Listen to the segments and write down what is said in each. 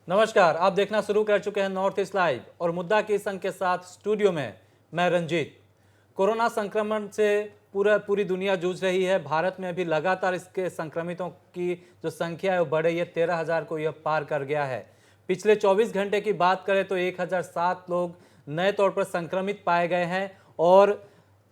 नमस्कार, आप देखना शुरू कर चुके हैं नॉर्थ ईस्ट लाइव और मुद्दा की संग के साथ स्टूडियो में मैं रंजीत। कोरोना संक्रमण से पूरी दुनिया जूझ रही है। भारत में अभी लगातार इसके संक्रमितों की जो संख्या है वो बढ़ रही है। 13,000 को यह पार कर गया है। पिछले 24 घंटे की बात करें तो 1,007 लोग नए तौर पर संक्रमित पाए गए हैं और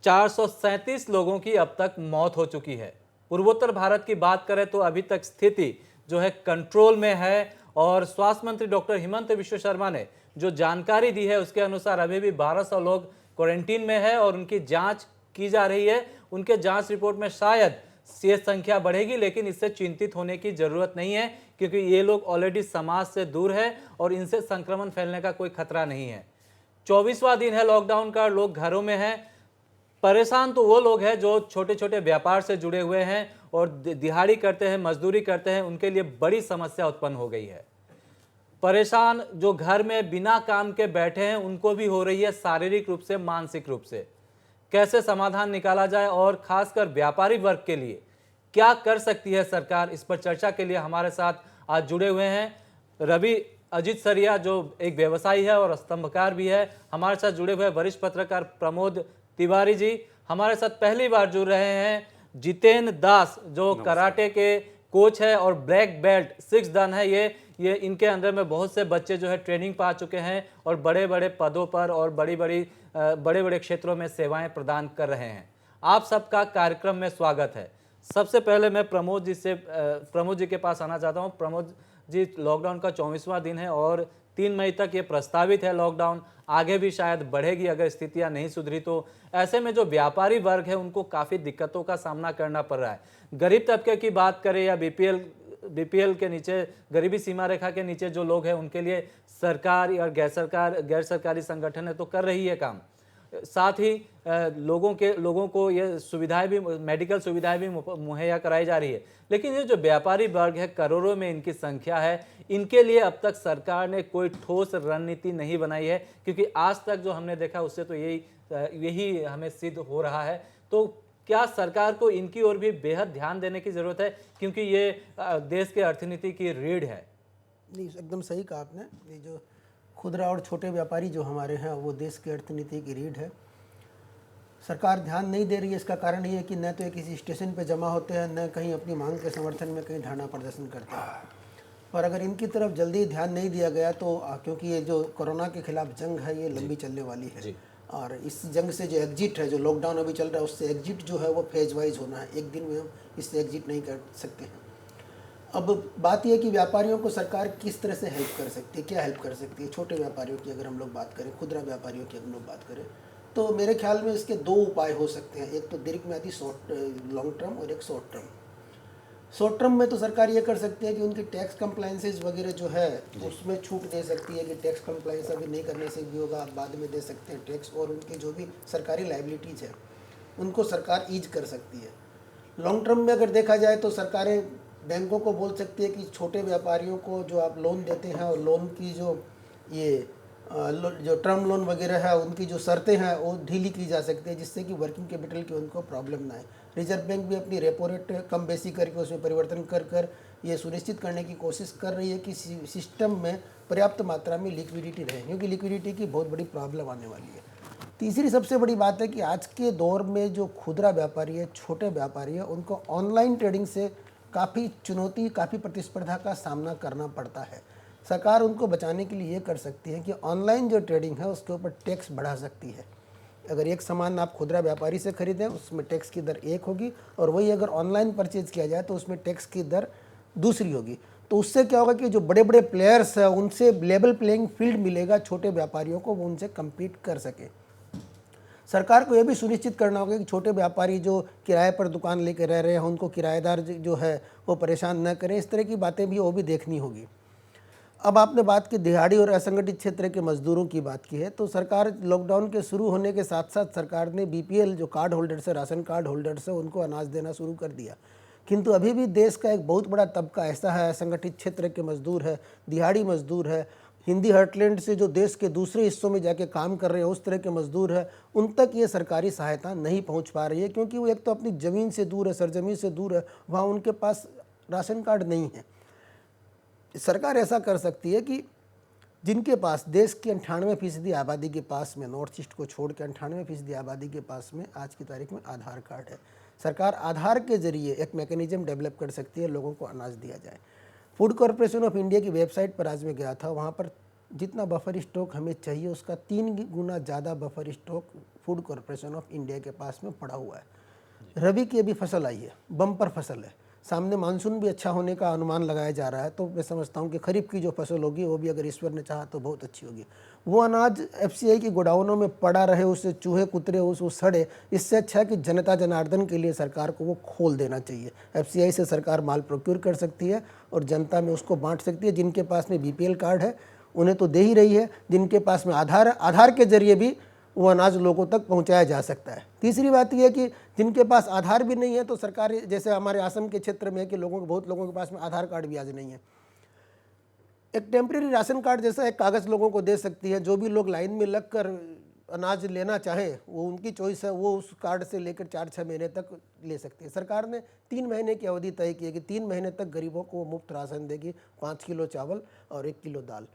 437 लोगों की अब तक मौत हो चुकी है। पूर्वोत्तर भारत की बात करें तो अभी तक स्थिति जो है कंट्रोल में है और स्वास्थ्य मंत्री डॉक्टर हिमंत विश्व शर्मा ने जो जानकारी दी है उसके अनुसार अभी भी 1200 लोग क्वारंटीन में है और उनकी जांच की जा रही है। उनके जांच रिपोर्ट में शायद ये संख्या बढ़ेगी, लेकिन इससे चिंतित होने की जरूरत नहीं है क्योंकि ये लोग ऑलरेडी समाज से दूर है और इनसे संक्रमण फैलने का कोई खतरा नहीं है। 24वां दिन है लॉकडाउन का, लोग घरों में हैं। परेशान तो वो लोग हैं जो छोटे छोटे व्यापार से जुड़े हुए हैं और दिहाड़ी करते हैं, मजदूरी करते हैं, उनके लिए बड़ी समस्या उत्पन्न हो गई है। परेशान जो घर में बिना काम के बैठे हैं उनको भी हो रही है, शारीरिक रूप से, मानसिक रूप से। कैसे समाधान निकाला जाए और खासकर व्यापारी वर्ग के लिए क्या कर सकती है सरकार, इस पर चर्चा के लिए हमारे साथ आज जुड़े हुए हैं रवि अजित सरिया जो एक व्यवसायी है और स्तंभकार भी है। हमारे साथ जुड़े हुए वरिष्ठ पत्रकार प्रमोद तिवारी जी। हमारे साथ पहली बार जुड़ रहे हैं जितेंद्र दास जो कराटे के कोच है और ब्लैक बेल्ट 6 dan है। ये इनके अंदर में बहुत से बच्चे जो है ट्रेनिंग पा चुके हैं और बड़े बड़े पदों पर और बड़े बड़े क्षेत्रों में सेवाएं प्रदान कर रहे हैं। आप सबका कार्यक्रम में स्वागत है। सबसे पहले मैं प्रमोद जी के पास आना चाहता हूं। प्रमोद जी, लॉकडाउन का 24वां दिन है और 3 मई तक ये प्रस्तावित है लॉकडाउन, आगे भी शायद बढ़ेगी अगर स्थितियां नहीं सुधरी तो। ऐसे में जो व्यापारी वर्ग है उनको काफ़ी दिक्कतों का सामना करना पड़ रहा है। गरीब तबके की बात करें या बीपीएल के नीचे, गरीबी सीमा रेखा के नीचे जो लोग हैं उनके लिए सरकार या गैर सरकारी संगठन है तो कर रही है काम। साथ ही लोगों को ये सुविधाएं भी, मेडिकल सुविधाएं भी मुहैया कराई जा रही है। लेकिन ये जो व्यापारी वर्ग है, करोड़ों में इनकी संख्या है, इनके लिए अब तक सरकार ने कोई ठोस रणनीति नहीं बनाई है क्योंकि आज तक जो हमने देखा उससे तो यही हमें सिद्ध हो रहा है। तो क्या सरकार को इनकी ओर भी बेहद ध्यान देने की जरूरत है क्योंकि ये देश के अर्थनीति की रीढ़ है। नहीं, एकदम सही कहा आपने। ये जो खुदरा और छोटे व्यापारी जो हमारे हैं वो देश की अर्थनीति की रीढ़ है। सरकार ध्यान नहीं दे रही है। इसका कारण ये है कि न तो ये किसी स्टेशन पे जमा होते हैं, न कहीं अपनी मांग के समर्थन में कहीं धरना प्रदर्शन करते हैं। और अगर इनकी तरफ जल्दी ध्यान नहीं दिया गया तो क्योंकि ये जो कोरोना के खिलाफ जंग है ये लंबी चलने वाली है और इस जंग से जो एग्जिट है, जो लॉकडाउन अभी चल रहा है उससे एग्जिट जो है वो फेज वाइज होना है। एक दिन में हम इससे एग्जिट नहीं कर सकते हैं। अब बात यह है कि व्यापारियों को सरकार किस तरह से हेल्प कर सकती है, क्या हेल्प कर सकती है। छोटे व्यापारियों की अगर हम लोग बात करें, खुदरा व्यापारियों की अगर हम लोग बात करें तो मेरे ख्याल में इसके 2 उपाय हो सकते हैं। एक तो दीर्घम्यादी लॉन्ग टर्म और एक शॉर्ट टर्म। शॉर्ट टर्म में तो सरकार ये कर सकती है कि उनकी टैक्स कंप्लाइंसेज वगैरह जो है उसमें छूट दे सकती है कि टैक्स कंप्लाइंस अभी नहीं करने से भी होगा, आप बाद में दे सकते हैं टैक्स, और उनकी जो भी सरकारी लाइबिलिटीज़ है उनको सरकार ईज कर सकती है। लॉन्ग टर्म में अगर देखा जाए तो सरकारें बैंकों को बोल सकती है कि छोटे व्यापारियों को जो आप लोन देते हैं और लोन की जो टर्म लोन वगैरह है उनकी जो शर्तें हैं वो ढीली की जा सकती है जिससे कि वर्किंग कैपिटल की उनको प्रॉब्लम ना आए। रिजर्व बैंक भी अपनी रेपो रेट कम बेसी करके उसमें परिवर्तन कर ये सुनिश्चित करने की कोशिश कर रही है कि सिस्टम में पर्याप्त मात्रा में लिक्विडिटी रहे, क्योंकि लिक्विडिटी की बहुत बड़ी प्रॉब्लम आने वाली है। तीसरी सबसे बड़ी बात है कि आज के दौर में जो खुदरा व्यापारी है, छोटे व्यापारी है, उनको ऑनलाइन ट्रेडिंग से काफ़ी चुनौती, काफ़ी प्रतिस्पर्धा का सामना करना पड़ता है। सरकार उनको बचाने के लिए ये कर सकती है कि ऑनलाइन जो ट्रेडिंग है उसके ऊपर टैक्स बढ़ा सकती है। अगर एक सामान आप खुदरा व्यापारी से खरीदें उसमें टैक्स की दर 1 होगी और वही अगर ऑनलाइन परचेज किया जाए तो उसमें टैक्स की दर दूसरी होगी। तो उससे क्या होगा कि जो बड़े बड़े प्लेयर्स हैं उनसे लेवल प्लेइंग फील्ड मिलेगा, छोटे व्यापारियों को वो उनसे कम्पीट कर सके। सरकार को यह भी सुनिश्चित करना होगा कि छोटे व्यापारी जो किराए पर दुकान लेकर रह रहे हैं उनको किराएदार जो है वो परेशान न करें। इस तरह की बातें भी वो भी देखनी होगी। अब आपने बात की दिहाड़ी और असंगठित क्षेत्र के मजदूरों की बात की है, तो सरकार लॉकडाउन के शुरू होने के साथ साथ सरकार ने बीपीएल जो कार्ड होल्डर्स है, राशन कार्ड होल्डर्स है, उनको अनाज देना शुरू कर दिया। किंतु अभी भी देश का एक बहुत बड़ा तबका ऐसा है, असंगठित क्षेत्र के मजदूर है, दिहाड़ी मजदूर है, हिंदी हार्टलैंड से जो देश के दूसरे हिस्सों में जाके काम कर रहे हैं उस तरह के मजदूर हैं, उन तक ये सरकारी सहायता नहीं पहुंच पा रही है क्योंकि वो एक तो अपनी ज़मीन से दूर है, सरजमीन से दूर है, वहाँ उनके पास राशन कार्ड नहीं है। सरकार ऐसा कर सकती है कि जिनके पास देश की 98% आबादी के पास में, नॉर्थ ईस्ट को छोड़ के 98% आबादी के पास में आज की तारीख में आधार कार्ड है, सरकार आधार के जरिए एक मैकेनिज्म डेवलप कर सकती है, लोगों को अनाज दिया जाए। फूड कॉरपोरेशन ऑफ इंडिया की वेबसाइट पर आज मैं गया था, वहाँ पर जितना बफर स्टॉक हमें चाहिए उसका 3 गुना ज़्यादा buffer stock food corporation of India के पास में पड़ा हुआ है। रबी की अभी फसल आई है, बम्पर फसल है, सामने मानसून भी अच्छा होने का अनुमान लगाया जा रहा है, तो मैं समझता हूँ कि खरीफ की जो फसल होगी वो भी अगर ईश्वर ने चाहा तो बहुत अच्छी होगी। वो अनाज एफसीआई की गोडाउनों में पड़ा रहे, उससे चूहे कुतरे वो सड़े, इससे अच्छा है कि जनता जनार्दन के लिए सरकार को वो खोल देना चाहिए। एफसीआई से सरकार माल प्रोक्योर कर सकती है और जनता में उसको बांट सकती है। जिनके पास में बीपीएल कार्ड है उन्हें तो दे ही रही है, जिनके पास में आधार है, आधार के जरिए भी वो अनाज लोगों तक पहुंचाया जा सकता है। तीसरी बात यह है कि जिनके पास आधार भी नहीं है तो सरकार, जैसे हमारे असम के क्षेत्र में है कि बहुत लोगों के पास में आधार कार्ड भी आज नहीं है, एक टेम्प्रेरी राशन कार्ड जैसा एक कागज़ लोगों को दे सकती है। जो भी लोग लाइन में लगकर अनाज लेना चाहें वो उनकी चॉइस है, वो उस कार्ड से लेकर 4-6 महीने तक ले सकते हैं। सरकार ने 3 महीने की अवधि तय की है कि 3 महीने तक गरीबों को मुफ्त राशन देगी, 5 किलो चावल और 1 किलो दाल।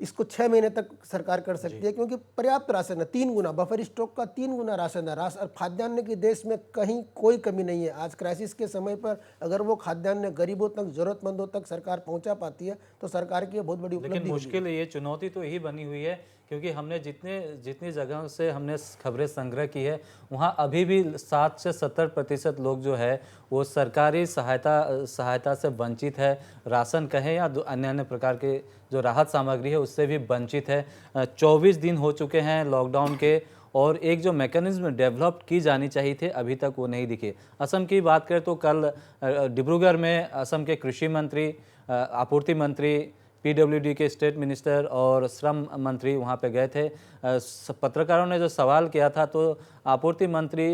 इसको 6 महीने तक सरकार कर सकती है, क्योंकि पर्याप्त राशन है, 3 गुना बफर स्टॉक का 3 गुना राशन है। और खाद्यान्न की देश में कहीं कोई कमी नहीं है। आज क्राइसिस के समय पर अगर वो खाद्यान्न गरीबों तक, जरूरतमंदों तक सरकार पहुंचा पाती है तो सरकार की बहुत बड़ी उपलब्धि। लेकिन मुश्किल ये चुनौती तो यही बनी हुई है, क्योंकि हमने जितनी जगहों से हमने खबरें संग्रह की है, वहाँ अभी भी 7 से 70% लोग जो है वो सरकारी सहायता से वंचित है। राशन कहें या अन्य अन्य प्रकार के जो राहत सामग्री है उससे भी वंचित है। 24 दिन हो चुके हैं लॉकडाउन के, और एक जो मैकेनिज्म डेवलप की जानी चाहिए थे अभी तक वो नहीं दिखे। असम की बात करें तो कल डिब्रूगढ़ में असम के कृषि मंत्री, आपूर्ति मंत्री, पीडब्ल्यूडी के स्टेट मिनिस्टर और श्रम मंत्री वहाँ पे गए थे। पत्रकारों ने जो सवाल किया था तो आपूर्ति मंत्री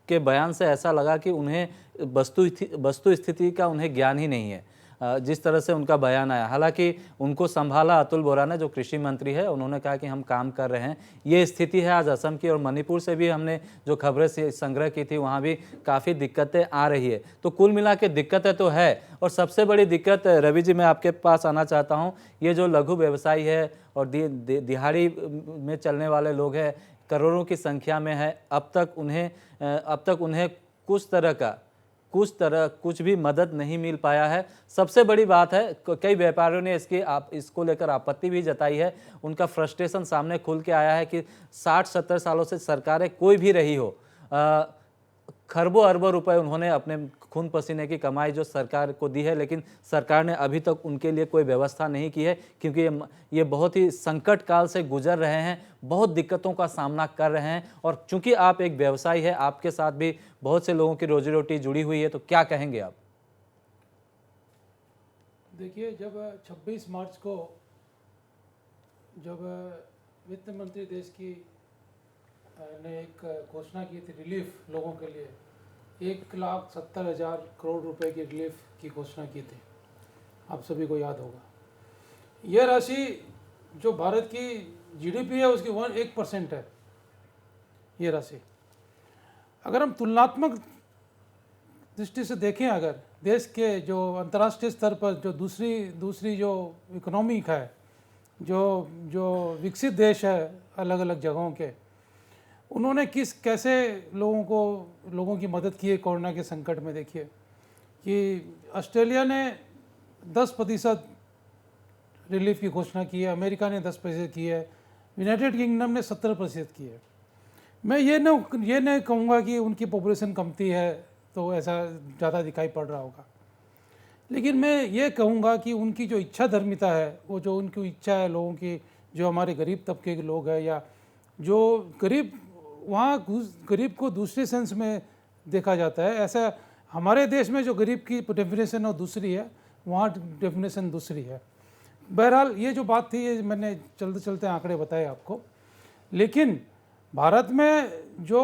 के बयान से ऐसा लगा कि उन्हें वस्तु स्थिति का उन्हें ज्ञान ही नहीं है, जिस तरह से उनका बयान आया। हालांकि उनको संभाला अतुल बोरा ने, जो कृषि मंत्री है, उन्होंने कहा कि हम काम कर रहे हैं। ये स्थिति है आज असम की। और मणिपुर से भी हमने जो खबरें संग्रह की थी वहाँ भी काफ़ी दिक्कतें आ रही है। तो कुल मिला के दिक्कतें तो है, और सबसे बड़ी दिक्कत, रवि जी मैं आपके पास आना चाहता हूँ, ये जो लघु व्यवसायी है और दिहाड़ी में चलने वाले लोग हैं, करोड़ों की संख्या में है। अब तक उन्हें कुछ भी मदद नहीं मिल पाया है। सबसे बड़ी बात है, कई व्यापारियों ने इसको लेकर आपत्ति भी जताई है। उनका फ्रस्ट्रेशन सामने खुल के आया है कि 60-70 सालों से सरकारें कोई भी रही हो, खरबों अरबों रुपए उन्होंने अपने खून पसीने की कमाई जो सरकार को दी है, लेकिन सरकार ने अभी तक उनके लिए कोई व्यवस्था नहीं की है, क्योंकि ये बहुत ही संकट काल से गुजर रहे हैं, बहुत दिक्कतों का सामना कर रहे हैं। और चूंकि आप एक व्यवसायी है, आपके साथ भी बहुत से लोगों की रोजी रोटी जुड़ी हुई है, तो क्या कहेंगे आप? देखिए, जब 26 मार्च को जब वित्त मंत्री देश की ने एक घोषणा की थी रिलीफ लोगों के लिए, 1,70,000 करोड़ रुपए की रिलीफ की घोषणा की थी, आप सभी को याद होगा। यह राशि जो भारत की जीडीपी है उसकी 1% है। ये राशि अगर हम तुलनात्मक दृष्टि से देखें, अगर देश के जो अंतर्राष्ट्रीय स्तर पर जो दूसरी जो इकोनॉमिक है, जो विकसित देश है अलग अलग जगहों के, उन्होंने कैसे लोगों की मदद की है कोरोना के संकट में। देखिए कि ऑस्ट्रेलिया ने 10% रिलीफ की घोषणा की है, अमेरिका ने 10% की है, यूनाइटेड किंगडम ने 70% की है। मैं ये नहीं कहूँगा कि उनकी पॉपुलेशन कमती है तो ऐसा ज़्यादा दिखाई पड़ रहा होगा, लेकिन मैं ये कहूँगा कि उनकी जो इच्छा धर्मिता है, वो जो उनकी इच्छा है लोगों की, जो हमारे गरीब तबके के लोग हैं, या जो गरीब को दूसरे सेंस में देखा जाता है। ऐसा हमारे देश में जो गरीब की डेफिनेशन और दूसरी है, वहाँ डेफिनेशन दूसरी है। बहरहाल ये जो बात थी, ये मैंने चलते चलते आंकड़े बताए आपको। लेकिन भारत में जो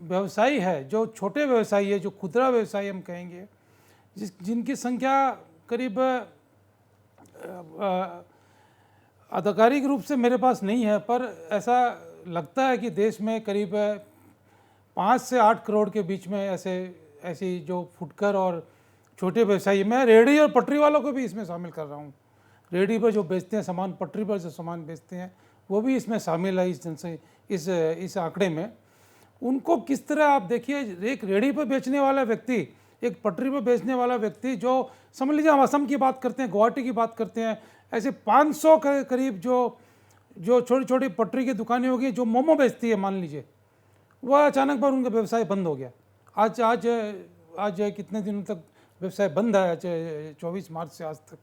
व्यवसायी है, जो छोटे व्यवसायी है, जो खुदरा व्यवसायी हम कहेंगे, जिनकी संख्या करीब आधिकारिक रूप से मेरे पास नहीं है, पर ऐसा लगता है कि देश में करीब 5 से 8 करोड़ के बीच में ऐसी जो फुटकर और छोटे व्यवसायी, मैं रेहड़ी और पटरी वालों को भी इसमें शामिल कर रहा हूँ। रेहड़ी पर जो बेचते हैं सामान, पटरी पर जो सामान बेचते हैं, वो भी इसमें शामिल है इस आंकड़े में। उनको किस तरह आप देखिए, एक रेहड़ी पर बेचने वाला व्यक्ति, एक पटरी पर बेचने वाला व्यक्ति, जो समझ लीजिए हम असम की बात करते हैं, गुवाहाटी की बात करते हैं, ऐसे 500 के करीब जो छोटी छोटी पटरी की दुकानें होगी जो मोमो बेचती है मान लीजिए, वह अचानक पर उनका व्यवसाय बंद हो गया। आज कितने दिनों तक व्यवसाय बंद है, 24 मार्च से आज तक।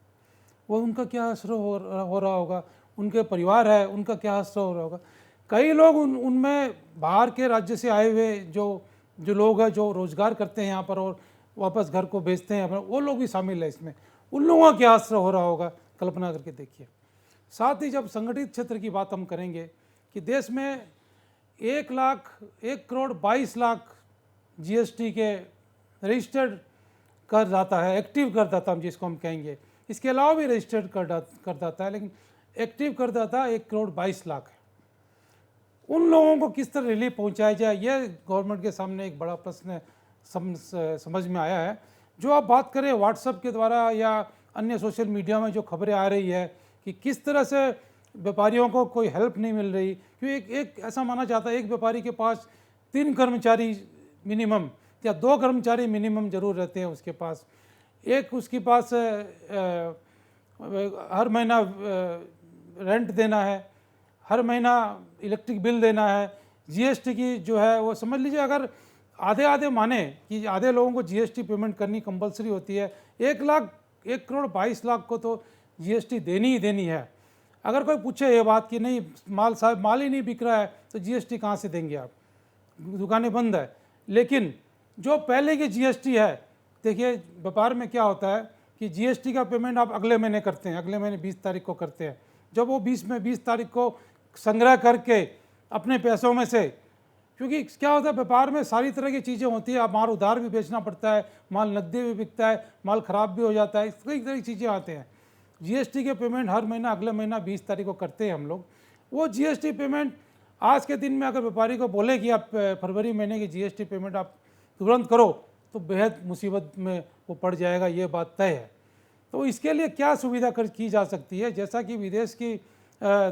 वो उनका क्या असर हो रहा होगा, उनके परिवार है उनका क्या असर हो रहा होगा। कई लोग उनमें बाहर के राज्य से आए हुए जो लोग हैं, जो रोजगार करते हैं यहाँ पर और वापस घर को भेजते हैं अपना, वो लोग भी शामिल है इसमें। उन लोगों का क्या असर हो रहा होगा, कल्पना करके देखिए। साथ ही जब संगठित क्षेत्र की बात हम करेंगे कि देश में 1 करोड़ 22 लाख जीएसटी के रजिस्टर्ड करदाता है, एक्टिव करदाता हम जिसको हम कहेंगे, इसके अलावा भी रजिस्टर्ड करदाता है, लेकिन एक्टिव करदाता 1 करोड़ 22 लाख है। उन लोगों को किस तरह रिलीफ पहुंचाया जाए, यह गवर्नमेंट के सामने एक बड़ा प्रश्न समझ में आया है। जो आप बात करें व्हाट्सएप के द्वारा या अन्य सोशल मीडिया में जो खबरें आ रही है कि किस तरह से व्यापारियों को कोई हेल्प नहीं मिल रही, क्योंकि एक ऐसा माना जाता है एक व्यापारी के पास 3 कर्मचारी मिनिमम या 2 कर्मचारी मिनिमम जरूर रहते हैं उसके पास। एक उसके पास हर महीना रेंट देना है, हर महीना इलेक्ट्रिक बिल देना है, जीएसटी की जो है वो समझ लीजिए, अगर आधे माने कि आधे लोगों को जीएसटी पेमेंट करनी कंपलसरी होती है, 1 करोड़ 22 लाख को तो जीएसटी देनी ही देनी है। अगर कोई पूछे ये बात कि नहीं माल ही नहीं बिक रहा है तो जीएसटी कहाँ से देंगे आप, दुकानें बंद है। लेकिन जो पहले की जीएसटी है, देखिए व्यापार में क्या होता है कि जीएसटी का पेमेंट आप अगले महीने करते हैं, अगले महीने 20 तारीख को करते हैं। जब वो 20 तारीख को संग्रह करके अपने पैसों में से, क्योंकि क्या होता है व्यापार में सारी तरह की चीज़ें होती है, आप माल उधार भी बेचना पड़ता है, माल नकदी भी बिकता है, माल ख़राब भी हो जाता है, कई तरह की चीज़ें आते हैं। जीएसटी के पेमेंट हर महीना अगले महीना 20 तारीख को करते हैं हम लोग। वो जीएसटी पेमेंट आज के दिन में अगर व्यापारी को बोले कि आप फरवरी महीने की जीएसटी पेमेंट आप तुरंत करो तो बेहद मुसीबत में वो पड़ जाएगा, ये बात तय है। तो इसके लिए क्या सुविधा की जा सकती है, जैसा कि विदेश की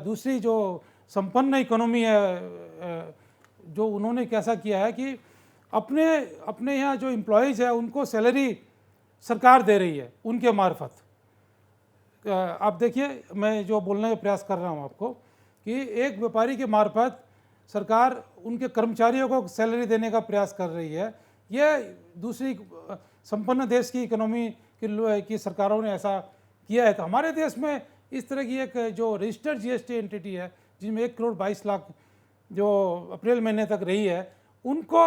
दूसरी जो संपन्न इकोनॉमी है, जो उन्होंने कैसा किया है कि अपने यहाँ जो एम्प्लॉयज़ है उनको सैलरी सरकार दे रही है उनके मार्फत। आप देखिए मैं जो बोलने का प्रयास कर रहा हूँ आपको कि एक व्यापारी के मार्फत सरकार उनके कर्मचारियों को सैलरी देने का प्रयास कर रही है। यह दूसरी संपन्न देश की इकोनॉमी की सरकारों ने ऐसा किया है। तो हमारे देश में इस तरह की एक जो रजिस्टर्ड जीएसटी एंटिटी है जिसमें 1 करोड़ 22 लाख जो अप्रैल महीने तक रही है, उनको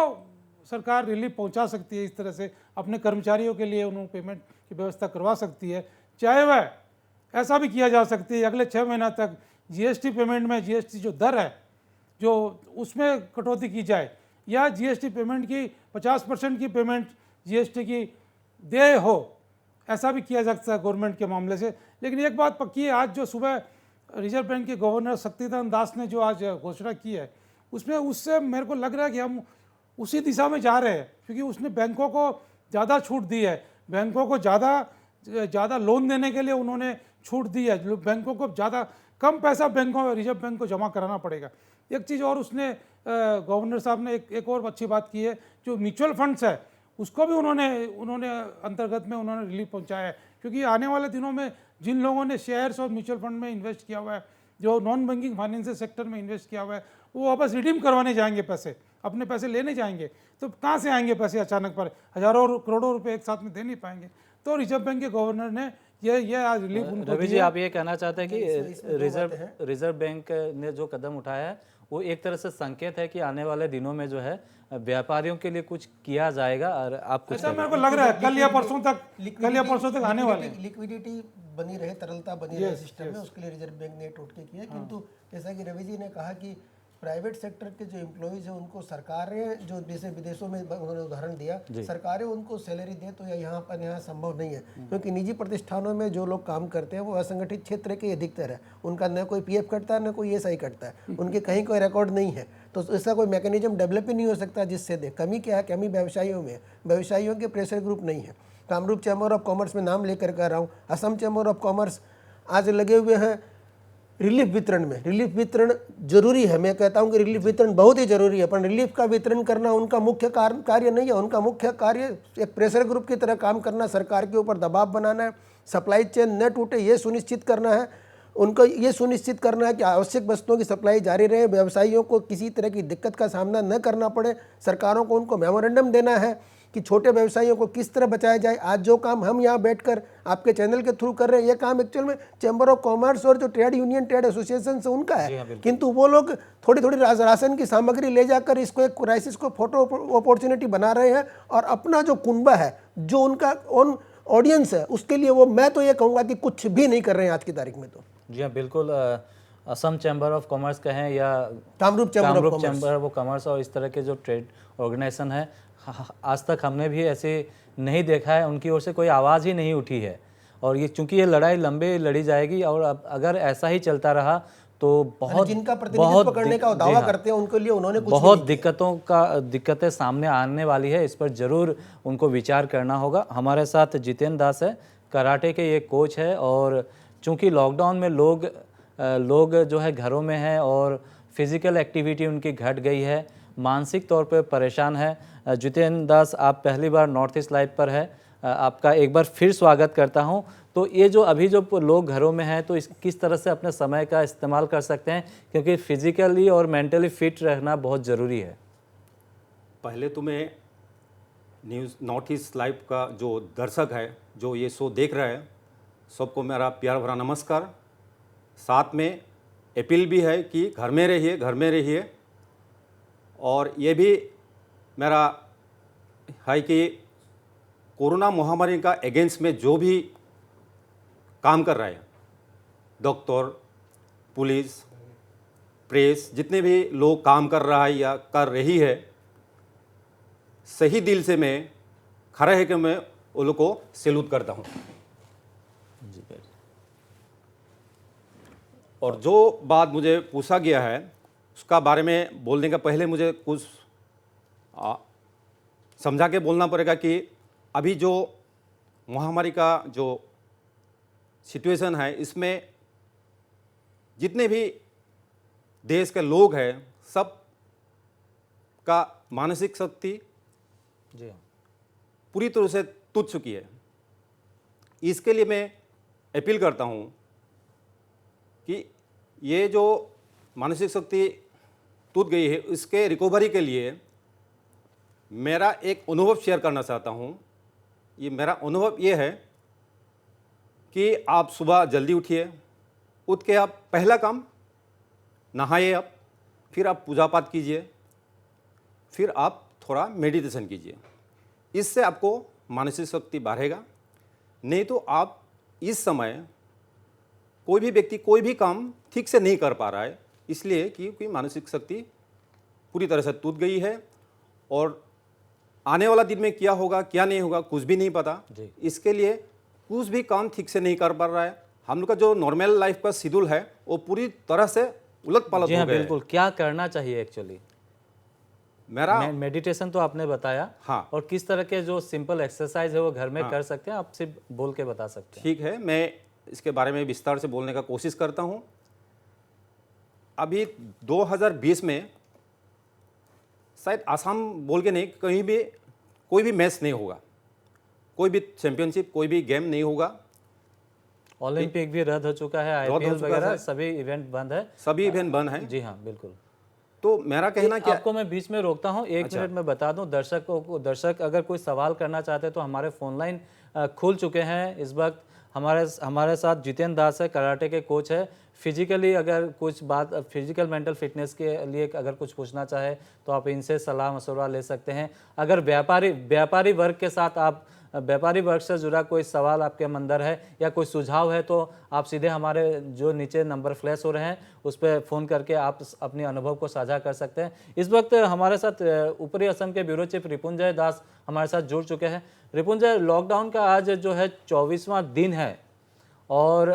सरकार रिलीफ पहुंचा सकती है। इस तरह से अपने कर्मचारियों के लिए उन्होंने पेमेंट की व्यवस्था करवा सकती है। चाहे वह ऐसा भी किया जा सकती है अगले 6 महीना तक जीएसटी पेमेंट में जीएसटी जो दर है जो उसमें कटौती की जाए, या जीएसटी पेमेंट की 50% की पेमेंट जीएसटी की देय हो, ऐसा भी किया जा सकता है गवर्नमेंट के मामले से। लेकिन एक बात पक्की है, आज जो सुबह रिजर्व बैंक के गवर्नर शक्तिकांत दास ने जो आज घोषणा की है उसमें उससे मेरे को लग रहा है कि हम उसी दिशा में जा रहे हैं, क्योंकि उसने बैंकों को ज़्यादा छूट दी है, बैंकों को ज़्यादा लोन देने के लिए उन्होंने छूट दी है। बैंकों को ज़्यादा कम पैसा रिजर्व बैंक को जमा कराना पड़ेगा। एक चीज़ और उसने गवर्नर साहब ने एक और अच्छी बात की है, जो म्यूचुअल फंड्स है उसको भी उन्होंने अंतर्गत में उन्होंने रिलीफ पहुंचाया है, क्योंकि आने वाले दिनों में जिन लोगों ने शेयर्स और म्यूचुअल फंड में इन्वेस्ट किया हुआ है, जो नॉन बैंकिंग फाइनेंशियल सेक्टर में इन्वेस्ट किया हुआ है, वो वापस रिडीम करवाने जाएंगे, पैसे अपने पैसे लेने जाएंगे। तो कहाँ से आएंगे पैसे अचानक पर, हज़ारों करोड़ों रुपए एक साथ में दे नहीं पाएंगे। तो रिजर्व बैंक के गवर्नर ने ये आज रिलीफ उनको रवि जी, आप ये कहना चाहते हैं कि रिजर्व बैंक ने जो कदम उठाया है वो एक तरह से संकेत है कि आने वाले दिनों में जो है व्यापारियों के लिए कुछ किया जाएगा। और आप कुछ ऐसा मेरे को लग रहा है कल या परसों तक आने वाले लिक्विडिटी बनी रहे, तरलता बनी रहे सिस्टम में, उसके लिए रिजर्व बैंक ने टोटके किया। किंतु जैसा कि रवि जी ने कहा कि प्राइवेट सेक्टर के जो एम्प्लॉयज़ हैं उनको सरकारें, जो जैसे विदेशों में उन्होंने उदाहरण दिया, सरकारें उनको सैलरी दें, तो यहाँ संभव नहीं है, क्योंकि निजी प्रतिष्ठानों में जो लोग काम करते हैं वो असंगठित क्षेत्र के अधिकतर है। उनका न कोई पीएफ कटता है न कोई ईएसआई कटता है, उनके कहीं कोई रिकॉर्ड नहीं है। तो ऐसा कोई मैकेनिज्म डेवलप ही नहीं हो सकता जिससे दे। कमी क्या है? कमी व्यवसायियों में है, व्यवसायियों के प्रेशर ग्रुप नहीं है। कामरूप चैम्बर ऑफ कॉमर्स में नाम लेकर कह रहा हूँ, असम चैम्बर ऑफ कॉमर्स आज लगे हुए हैं रिलीफ वितरण में। रिलीफ वितरण जरूरी है, मैं कहता हूं कि रिलीफ वितरण बहुत ही जरूरी है, पर रिलीफ का वितरण करना उनका मुख्य कार्य नहीं है। उनका मुख्य कार्य एक प्रेशर ग्रुप की तरह काम करना, सरकार के ऊपर दबाव बनाना है, सप्लाई चेन न टूटे ये सुनिश्चित करना है। उनको ये सुनिश्चित करना है कि आवश्यक वस्तुओं की सप्लाई जारी रहे, व्यवसायियों को किसी तरह की दिक्कत का सामना न करना पड़े। सरकारों को उनको मेमोरेंडम देना है कि छोटे व्यवसायियों को किस तरह बचाया जाए। आज जो काम हम यहाँ बैठकर आपके चैनल के थ्रू कर रहे हैं, ये काम एक्चुअल में चैम्बर ऑफ कॉमर्स और जो ट्रेड यूनियन, ट्रेड एसोसिएशन से उनका है, किंतु वो लोग थोड़ी थोड़ी राशन की सामग्री ले जाकर इसको एक क्राइसिस को फोटो अपॉर्चुनिटी बना रहे हैं, और अपना जो कुनबा है, जो उनका ओन ऑडियंस है, उसके लिए वो, मैं तो ये कहूँगा कि कुछ भी नहीं कर रहे हैं आज की तारीख में। तो जी हाँ, बिल्कुल। असम चैम्बर ऑफ कॉमर्स कहें या कामरूप चैम्बर ऑफ कॉमर्स और इस तरह के जो ट्रेड ऑर्गेनाइजेशन है, आज तक हमने भी ऐसे नहीं देखा है, उनकी ओर से कोई आवाज़ ही नहीं उठी है। और ये चूंकि ये लड़ाई लंबे लड़ी जाएगी, और अब अगर ऐसा ही चलता रहा तो बहुत जिनका प्रतिनिधित्व करने का दावा करते हैं उनके लिए उन्होंने कुछ बहुत दिक्कतें सामने आने वाली है। इस पर जरूर उनको विचार करना होगा। हमारे साथ जितेंद्र दास है, कराटे के ये कोच है, और चूंकि लॉकडाउन में लोग जो है घरों में हैं और फिजिकल एक्टिविटी उनकी घट गई है, मानसिक तौर पे परेशान है। जितेंद्र दास, आप पहली बार नॉर्थ ईस्ट लाइव पर है, आपका एक बार फिर स्वागत करता हूं। तो ये जो अभी जो लोग घरों में हैं, तो किस तरह से अपने समय का इस्तेमाल कर सकते हैं, क्योंकि फिजिकली और मेंटली फिट रहना बहुत ज़रूरी है। पहले तो मैं न्यूज़ नॉर्थ ईस्ट लाइव का जो दर्शक है, जो ये शो देख रहा है, सबको मेरा प्यार भरा नमस्कार। साथ में अपील भी है कि घर में रहिए, घर में रहिए। और ये भी मेरा है कि कोरोना महामारी का अगेंस्ट में जो भी काम कर रहा है, डॉक्टर, पुलिस, प्रेस, जितने भी लोग काम कर रहा है या कर रही है, सही दिल से मैं खड़ा है कि मैं उन लोग को सैल्यूट करता हूँ। और जो बात मुझे पूछा गया है उसका बारे में बोलने का पहले मुझे कुछ समझा के बोलना पड़ेगा कि अभी जो महामारी का जो सिचुएशन है, इसमें जितने भी देश के लोग हैं, सब का मानसिक शक्ति जी हाँ, पूरी तरह से टूट चुकी है। इसके लिए मैं अपील करता हूँ कि ये जो मानसिक शक्ति टूट गई है, इसके रिकवरी के लिए मेरा एक अनुभव शेयर करना चाहता हूँ। ये मेरा अनुभव ये है कि आप सुबह जल्दी उठिए, उठ के आप पहला काम नहाइए, आप फिर आप पूजा पाठ कीजिए, फिर आप थोड़ा मेडिटेशन कीजिए। इससे आपको मानसिक शक्ति बढ़ेगा। नहीं तो आप इस समय कोई भी व्यक्ति कोई भी काम ठीक से नहीं कर पा रहा है, इसलिए क्योंकि मानसिक शक्ति पूरी तरह से टूट गई है, और आने वाला दिन में क्या होगा क्या नहीं होगा कुछ भी नहीं पता। इसके लिए कुछ भी काम ठीक से नहीं कर पा रहा है। हम लोग का जो नॉर्मल लाइफ का शेड्यूल है वो पूरी तरह से उलट-पलट हो गया है। बिल्कुल। क्या करना चाहिए एक्चुअली? मेरा मेडिटेशन तो आपने बताया, हाँ, और किस तरह के जो सिंपल एक्सरसाइज है वो घर में कर सकते हैं, आप सिर्फ बोल के बता सकते हैं। ठीक है, मैं इसके बारे में विस्तार से बोलने का कोशिश करता हूँ। अभी 2020 में शायद आसाम बोल के नहीं, कहीं भी कोई भी मैच नहीं होगा, कोई भी चैंपियनशिप, कोई भी गेम नहीं होगा। ओलंपिक भी रद्द हो चुका है, आईपीएल वगैरह सभी इवेंट बंद है। सभी इवेंट बंद हैं। जी हाँ, बिल्कुल। तो मेरा कहना क्या, आपको मैं बीच में रोकता हूँ, एक मिनट में बता दूं दर्शक अगर कोई सवाल करना चाहते हैं तो हमारे फोन लाइन खुल चुके हैं। इस वक्त हमारे साथ जितेंद्र दास है, कराटे के कोच है। फिजिकली अगर कुछ बात फिजिकल मेंटल फिटनेस के लिए अगर कुछ पूछना चाहे तो आप इनसे सलाह मशवरा ले सकते हैं। अगर व्यापारी वर्ग के साथ आप व्यापारी वर्ग से जुड़ा कोई सवाल आपके अंदर है या कोई सुझाव है, तो आप सीधे हमारे जो नीचे नंबर फ्लैश हो रहे हैं उस पर फ़ोन करके आप अपने अनुभव को साझा कर सकते हैं। इस वक्त हमारे साथ ऊपरी असम के ब्यूरो चीफ रिपुंजय दास हमारे साथ जुड़ चुके हैं। रिपुंजय, लॉकडाउन का आज जो है 24वां दिन है, और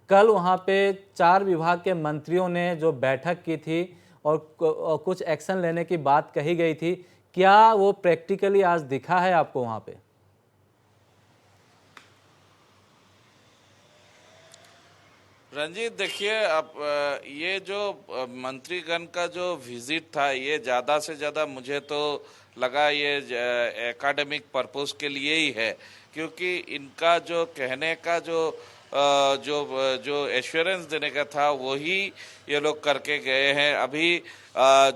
कल वहाँ पे 4 विभाग के मंत्रियों ने जो बैठक की थी और कुछ एक्शन लेने की बात कही गई थी, क्या वो प्रैक्टिकली आज दिखा है आपको वहाँ पे? रंजीत देखिए, अब ये जो मंत्रीगण का जो विजिट था, ये ज़्यादा से ज़्यादा मुझे तो लगा ये एकेडमिक पर्पस के लिए ही है, क्योंकि इनका जो कहने का जो एश्योरेंस देने का था वही ये लोग करके गए हैं। अभी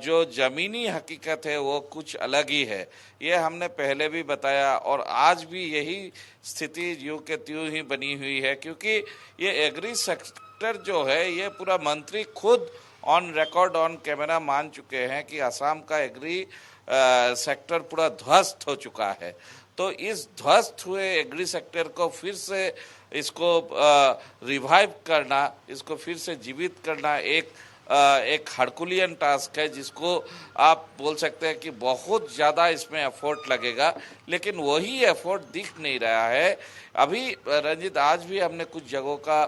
जो ज़मीनी हकीकत है वो कुछ अलग ही है, ये हमने पहले भी बताया और आज भी यही स्थिति यूं के त्यों ही बनी हुई है, क्योंकि ये एग्री सेक्टर जो है ये पूरा मंत्री खुद ऑन रिकॉर्ड ऑन कैमरा मान चुके हैं कि असम का एग्री सेक्टर पूरा ध्वस्त हो चुका है। तो इस ध्वस्त हुए एग्री सेक्टर को फिर से इसको रिवाइव करना, इसको फिर से जीवित करना एक हरकुलियन टास्क है, जिसको आप बोल सकते हैं कि बहुत ज़्यादा इसमें एफर्ट लगेगा, लेकिन वही एफर्ट दिख नहीं रहा है अभी। रंजित, आज भी हमने कुछ जगहों का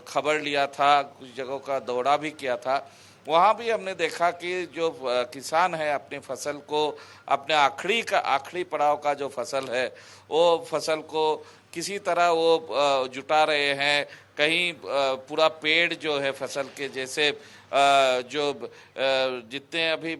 खबर लिया था, कुछ जगहों का दौरा भी किया था, वहाँ भी हमने देखा कि जो किसान है अपनी फसल को, अपने आखिरी पड़ाव का जो फसल है वो फसल को किसी तरह वो जुटा रहे हैं। कहीं पूरा पेड़ जो है फसल के, जैसे जो जितने अभी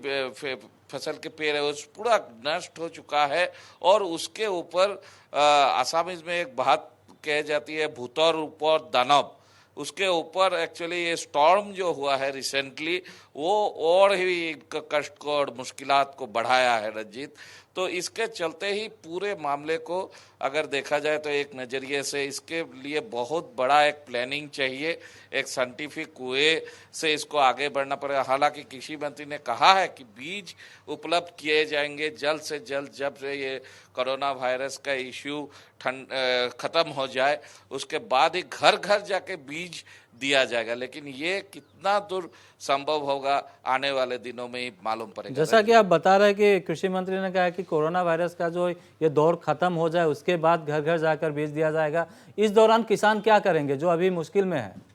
फसल के पेड़ है वो पूरा नष्ट हो चुका है। और उसके ऊपर आसामीज में एक बात कह जाती है, भूतौर ऊपर दानव, उसके ऊपर एक्चुअली ये स्टॉर्म जो हुआ है रिसेंटली, वो और ही कष्ट को और मुश्किलात को बढ़ाया है रंजीत। तो इसके चलते ही पूरे मामले को अगर देखा जाए तो एक नज़रिए से इसके लिए बहुत बड़ा एक प्लानिंग चाहिए, एक साइंटिफिक वे से इसको आगे बढ़ना पड़ेगा। हालांकि कृषि मंत्री ने कहा है कि बीज उपलब्ध किए जाएंगे जल्द से जल्द, जब से ये कोरोना वायरस का इश्यू ख़त्म हो जाए उसके बाद ही घर घर जाके बीज दिया जाएगा, लेकिन ये कितना दूर संभव होगा आने वाले दिनों में ही मालूम पड़ेगा। जैसा कि आप बता रहे हैं कि कृषि मंत्री ने कहा कि कोरोना वायरस का जो ये दौर खत्म हो जाए उसके बाद घर घर जाकर बीज दिया जाएगा, इस दौरान किसान क्या करेंगे जो अभी मुश्किल में है?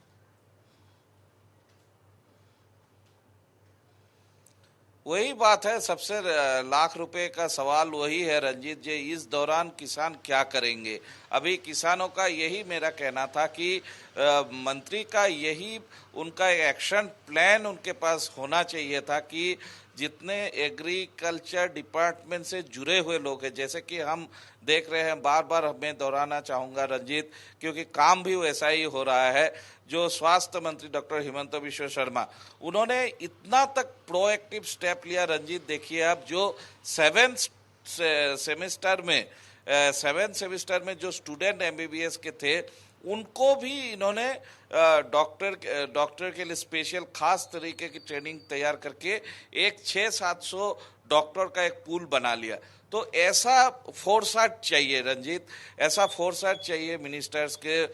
वही बात है, सबसे लाख रुपए का सवाल वही है रंजीत जी, इस दौरान किसान क्या करेंगे। अभी किसानों का यही मेरा कहना था कि मंत्री का यही उनका एक्शन प्लान उनके पास होना चाहिए था कि जितने एग्रीकल्चर डिपार्टमेंट से जुड़े हुए लोग हैं, जैसे कि हम देख रहे हैं, बार बार मैं दोहराना चाहूँगा रंजीत, क्योंकि काम भी वैसा ही हो रहा है। जो स्वास्थ्य मंत्री डॉक्टर हिमंता बिश्व शर्मा, उन्होंने इतना तक प्रोएक्टिव स्टेप लिया रंजीत। देखिए अब जो सेवेंथ सेमेस्टर में जो स्टूडेंट एमबीबीएस के थे उनको भी इन्होंने डॉक्टर के लिए स्पेशल खास तरीके की ट्रेनिंग तैयार करके एक 600-700 डॉक्टर का एक पूल बना लिया। तो ऐसा फोरसाइट चाहिए रंजीत, ऐसा फोरसाइट चाहिए मिनिस्टर्स के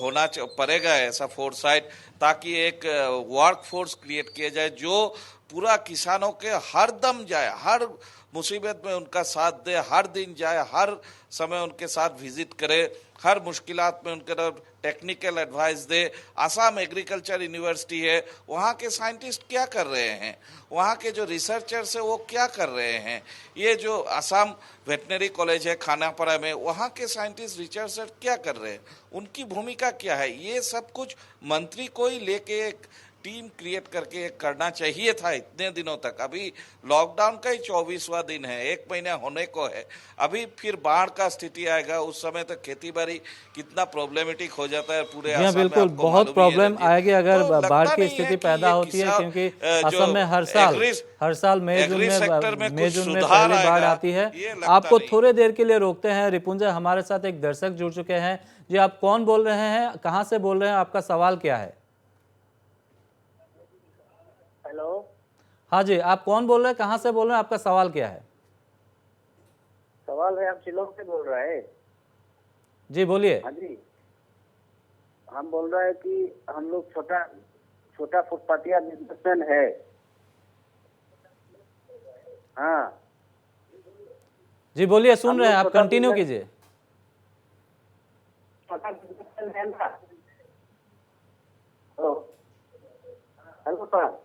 होना पड़ेगा ऐसा फोरसाइट, ताकि एक वर्क फोर्स क्रिएट किया जाए जो पूरा किसानों के हर दम जाए, हर मुसीबत में उनका साथ दे, हर दिन जाए, हर समय उनके साथ विजिट करे, हर मुश्किलात में उनके टेक्निकल एडवाइस दे। आसाम एग्रीकल्चर यूनिवर्सिटी है, वहाँ के साइंटिस्ट क्या कर रहे हैं, वहाँ के जो रिसर्चर्स है वो क्या कर रहे हैं, ये जो आसाम वेटनरी कॉलेज है खानापारा में, वहाँ के साइंटिस्ट रिसर्चर क्या कर रहे हैं, उनकी भूमिका क्या है, ये सब कुछ मंत्री को ही लेके एक टीम क्रिएट करके करना चाहिए था इतने दिनों तक। अभी लॉकडाउन का ही 24वां दिन है, 1 महीना होने को है, अभी फिर बाढ़ का स्थिति आएगा, उस समय तक खेती बाड़ी कितना प्रॉब्लमेटिक हो जाता है पूरे जी असम में, बिल्कुल, आपको बहुत मालूम ही है प्रॉब्लम रंजीत। आएगी अगर तो बाढ़ लगता की नहीं है स्थिति कि पैदा ये होती है, किसान, क्योंकि जो असम में हर साल मई जून सेक्टर में मई कुछ जून में सुधार पहली बाढ़ आएगा, आती है। ये लगता आपको नहीं। थोड़े देर के लिए रोकते हैं। रिपुंजय, हमारे साथ एक दर्शक जुड़ चुके हैं। जी, आप कौन बोल रहे हैं, कहाँ से बोल रहे हैं, आपका सवाल क्या है? हेलो, हाँ जी, आप कौन बोल रहे हैं, कहाँ से बोल रहे हैं, आपका सवाल क्या है? सवाल है, आप शिलोंग से बोल रहे हैं? जी बोलिए। हाँ जी, हम बोल रहे हैं कि हम लोग छोटा फुटपाथिया बिजनेसमैन है। हाँ जी बोलिए, सुन हम रहे हैं, लोग आप छोटा कंटिन्यू बिजनेस- कीजिए। छोटा बिजनेसमैन है ना। हेलो हेलो सर,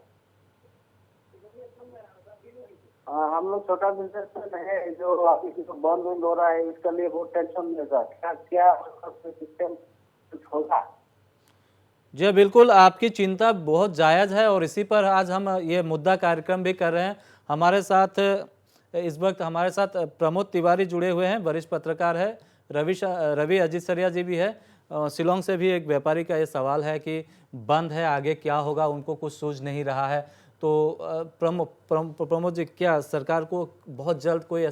हम लोग छोटा बिजनेसमैन है, जो अभी जो बंद बंद हो रहा है इसके लिए बहुत टेंशन में था। क्या क्या सिस्टम कुछ होगा? जी हाँ, बिल्कुल आपकी चिंता बहुत जायज़ है और इसी पर आज हम ये मुद्दा कार्यक्रम भी कर रहे हैं। हमारे साथ इस वक्त हमारे साथ प्रमोद तिवारी जुड़े हुए हैं, वरिष्ठ पत्रकार है। रवि अजीत सरिया जी भी है। शिलोंग से भी एक व्यापारी का ये सवाल है कि बंद है, आगे क्या होगा, उनको कुछ सूझ नहीं रहा है। तो प्रमोद जी, क्या सरकार को बहुत जल्द कोई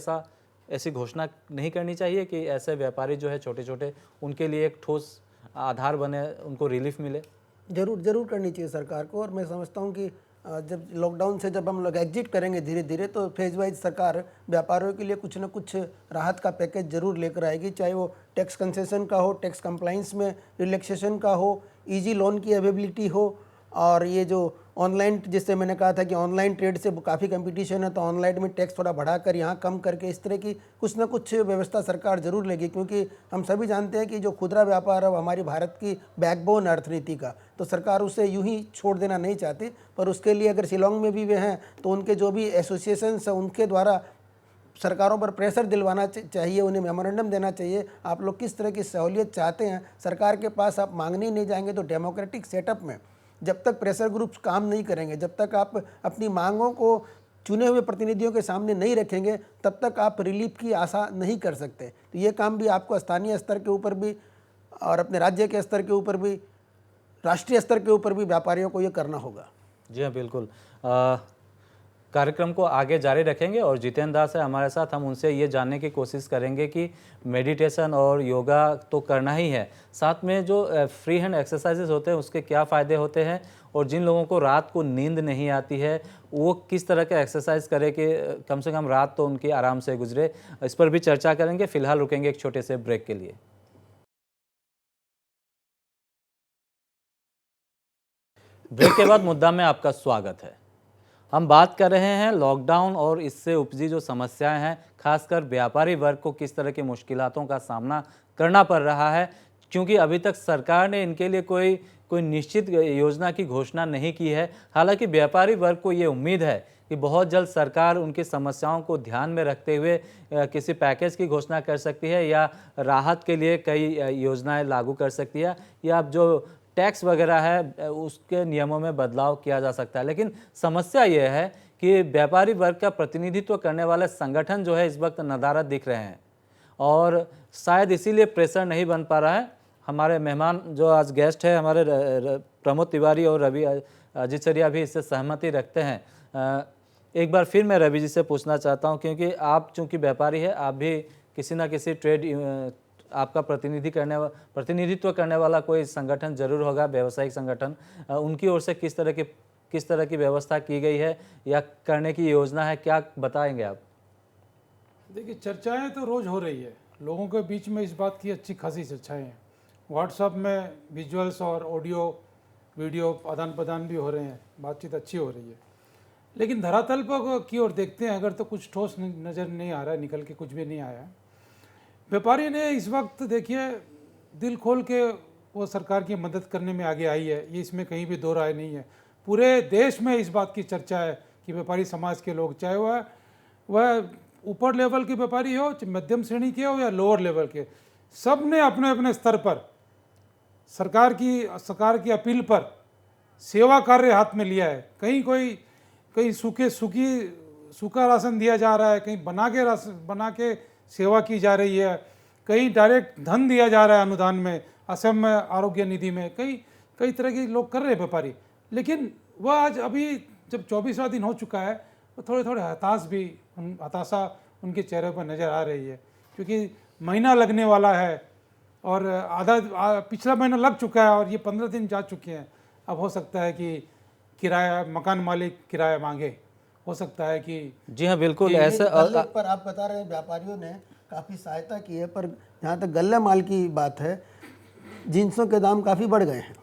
ऐसी घोषणा नहीं करनी चाहिए कि ऐसे व्यापारी जो है छोटे छोटे, उनके लिए एक ठोस आधार बने, उनको रिलीफ मिले? जरूर जरूर करनी चाहिए सरकार को। और मैं समझता हूँ कि जब लॉकडाउन से जब हम लोग एग्जिट करेंगे धीरे धीरे, तो फेज वाइज सरकार व्यापारियों के लिए कुछ न कुछ राहत का पैकेज जरूर लेकर आएगी, चाहे वो टैक्स कंसेशन का हो, टैक्स कंप्लाइंस में रिलैक्सेशन का हो, इजी लोन की अवेलेबिलिटी हो, और ये जो ऑनलाइन, जिससे मैंने कहा था कि ऑनलाइन ट्रेड से काफ़ी कंपटीशन है, तो ऑनलाइन में टैक्स थोड़ा बढ़ाकर यहाँ कम करके इस तरह की कुछ ना कुछ व्यवस्था सरकार जरूर लेगी। क्योंकि हम सभी जानते हैं कि जो खुदरा व्यापार है वो हमारी भारत की बैकबोन अर्थनीति का, तो सरकार उसे यूं ही छोड़ देना नहीं चाहती। पर उसके लिए अगर शिलोंग में भी वे हैं तो उनके जो भी एसोसिएशंस हैं उनके द्वारा सरकारों पर प्रेशर दिलवाना चाहिए, उन्हें मेमोरेंडम देना चाहिए, आप लोग किस तरह की सहूलियत चाहते हैं। सरकार के पास आप मांगने नहीं जाएंगे तो डेमोक्रेटिक सेटअप में जब तक प्रेशर ग्रुप्स काम नहीं करेंगे, जब तक आप अपनी मांगों को चुने हुए प्रतिनिधियों के सामने नहीं रखेंगे, तब तक आप रिलीफ की आशा नहीं कर सकते। तो ये काम भी आपको स्थानीय स्तर के ऊपर भी और अपने राज्य के स्तर के ऊपर भी, राष्ट्रीय स्तर के ऊपर भी व्यापारियों को ये करना होगा। जी हाँ, बिल्कुल। कार्यक्रम को आगे जारी रखेंगे और जितेंद्र दास है हमारे साथ, हम उनसे ये जानने की कोशिश करेंगे कि मेडिटेशन और योगा तो करना ही है, साथ में जो फ्री हैंड एक्सरसाइजेज होते हैं उसके क्या फ़ायदे होते हैं, और जिन लोगों को रात को नींद नहीं आती है वो किस तरह का एक्सरसाइज करें कि कम से कम रात तो उनकी आराम से गुजरे। इस पर भी चर्चा करेंगे। फिलहाल रुकेंगे एक छोटे से ब्रेक के लिए। ब्रेक के बाद मुद्दा में आपका स्वागत है। हम बात कर रहे हैं लॉकडाउन और इससे उपजी जो समस्याएं हैं, खासकर व्यापारी वर्ग को किस तरह की मुश्किलातों का सामना करना पड़ रहा है, क्योंकि अभी तक सरकार ने इनके लिए कोई निश्चित योजना की घोषणा नहीं की है। हालांकि व्यापारी वर्ग को ये उम्मीद है कि बहुत जल्द सरकार उनकी समस्याओं को ध्यान में रखते हुए किसी पैकेज की घोषणा कर सकती है या राहत के लिए कई योजनाएं लागू कर सकती है, या अब जो टैक्स वगैरह है उसके नियमों में बदलाव किया जा सकता है। लेकिन समस्या ये है कि व्यापारी वर्ग का प्रतिनिधित्व करने वाले संगठन जो है इस वक्त नदारद दिख रहे हैं और शायद इसीलिए प्रेशर नहीं बन पा रहा है। हमारे मेहमान जो आज गेस्ट है हमारे प्रमोद तिवारी और रवि अजीत सरिया भी इससे सहमति रखते हैं। एक बार फिर मैं रवि जी से पूछना चाहता हूँ, क्योंकि आप चूँकि व्यापारी है, आप भी किसी ना किसी ट्रेड, आपका प्रतिनिधित्व करने वाला कोई संगठन जरूर होगा, व्यावसायिक संगठन, उनकी ओर से किस तरह की व्यवस्था की गई है या करने की योजना है, क्या बताएंगे आप? देखिए, चर्चाएं तो रोज़ हो रही है, लोगों के बीच में इस बात की अच्छी खासी चर्चाएं हैं। व्हाट्सएप में विजुअल्स और ऑडियो वीडियो आदान प्रदान भी हो रहे हैं, बातचीत अच्छी हो रही है। लेकिन धरातल पर की ओर देखते हैं अगर, तो कुछ ठोस नज़र नहीं आ रहा है, निकल के कुछ भी नहीं आया है। व्यापारी ने इस वक्त देखिए दिल खोल के वो सरकार की मदद करने में आगे आई है, ये इसमें कहीं भी दो राय नहीं है। पूरे देश में इस बात की चर्चा है कि व्यापारी समाज के लोग, चाहे वह ऊपर लेवल के व्यापारी हो, मध्यम श्रेणी के हो या लोअर लेवल के, सब ने अपने अपने स्तर पर सरकार की अपील पर सेवा कार्य हाथ में लिया है। कहीं सूखा राशन दिया जा रहा है, कहीं बना के सेवा की जा रही है, कहीं डायरेक्ट धन दिया जा रहा है अनुदान में, असम में आरोग्य निधि में, कई तरह के लोग कर रहे हैं व्यापारी। लेकिन वह आज अभी जब 24वां दिन हो चुका है तो थोड़े हताशा उनके चेहरे पर नज़र आ रही है, क्योंकि महीना लगने वाला है और पिछला महीना लग चुका है और ये 15 दिन जा चुके हैं। अब हो सकता है कि मकान मालिक किराया मांगे, हो सकता है कि जी हाँ, बिल्कुल ऐसे। पर आप बता रहे हैं व्यापारियों ने काफ़ी सहायता की है, पर जहाँ तक गल्ला माल की बात है, जिन्सों के दाम काफ़ी बढ़ गए हैं।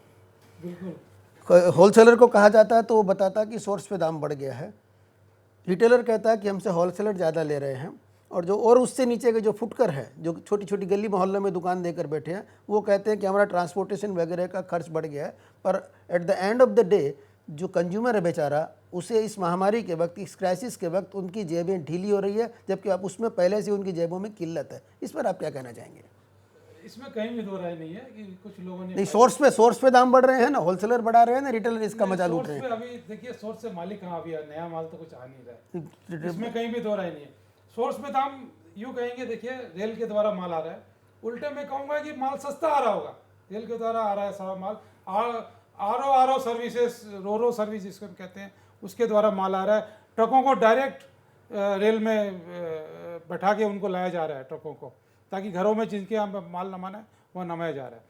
बिल्कुल, होलसेलर को कहा जाता है तो वो बताता है कि सोर्स पे दाम बढ़ गया है, रिटेलर कहता है कि हमसे होलसेलर ज़्यादा ले रहे हैं, और उससे नीचे के जो फुटकर है, जो छोटी छोटी गली मोहल्ले में दुकान देकर बैठे हैं, वो कहते हैं कि हमारा ट्रांसपोर्टेशन वगैरह का खर्च बढ़ गया है। पर at the end of the day जो कंज्यूमर है बेचारा, उसे इस महामारी के वक्त, इस क्राइसिस के वक्त उनकी जेबें ढीली हो रही है, जबकि आप उसमें पहले से उनकी जेबों में किल्लत है। इस पर आप क्या कहना चाहेंगे? इसमें कहीं भी दो राय नहीं है कि कुछ लोगों ने नहीं, सोर्स पे दाम बढ़ रहे हैं ना, होलसेलर बढ़ा रहे हैं ना, रिटेलर इसका मजा लूट रहे हैं। सोर्स पे अभी देखिए, सोर्स से मालिक कहाँ अभी नया माल तो कुछ आ नहीं रहा है, इसमें कहीं भी दो राय नहीं है। सोर्स पे दाम यूँ कहेंगे, देखिए रेल के द्वारा माल आ रहा है, उल्टे मैं कहूँगा कि माल सस्ता आ रहा होगा, रेल के द्वारा आ रहा है सारा माल। आर ओ सर्विसेज, रो सर्विस जिसको हम कहते हैं, उसके द्वारा माल आ रहा है। ट्रकों को डायरेक्ट रेल में बैठा के उनको लाया जा रहा है ट्रकों को, ताकि घरों में जिनके यहाँ माल नमाना है वह नमाया जा रहा है।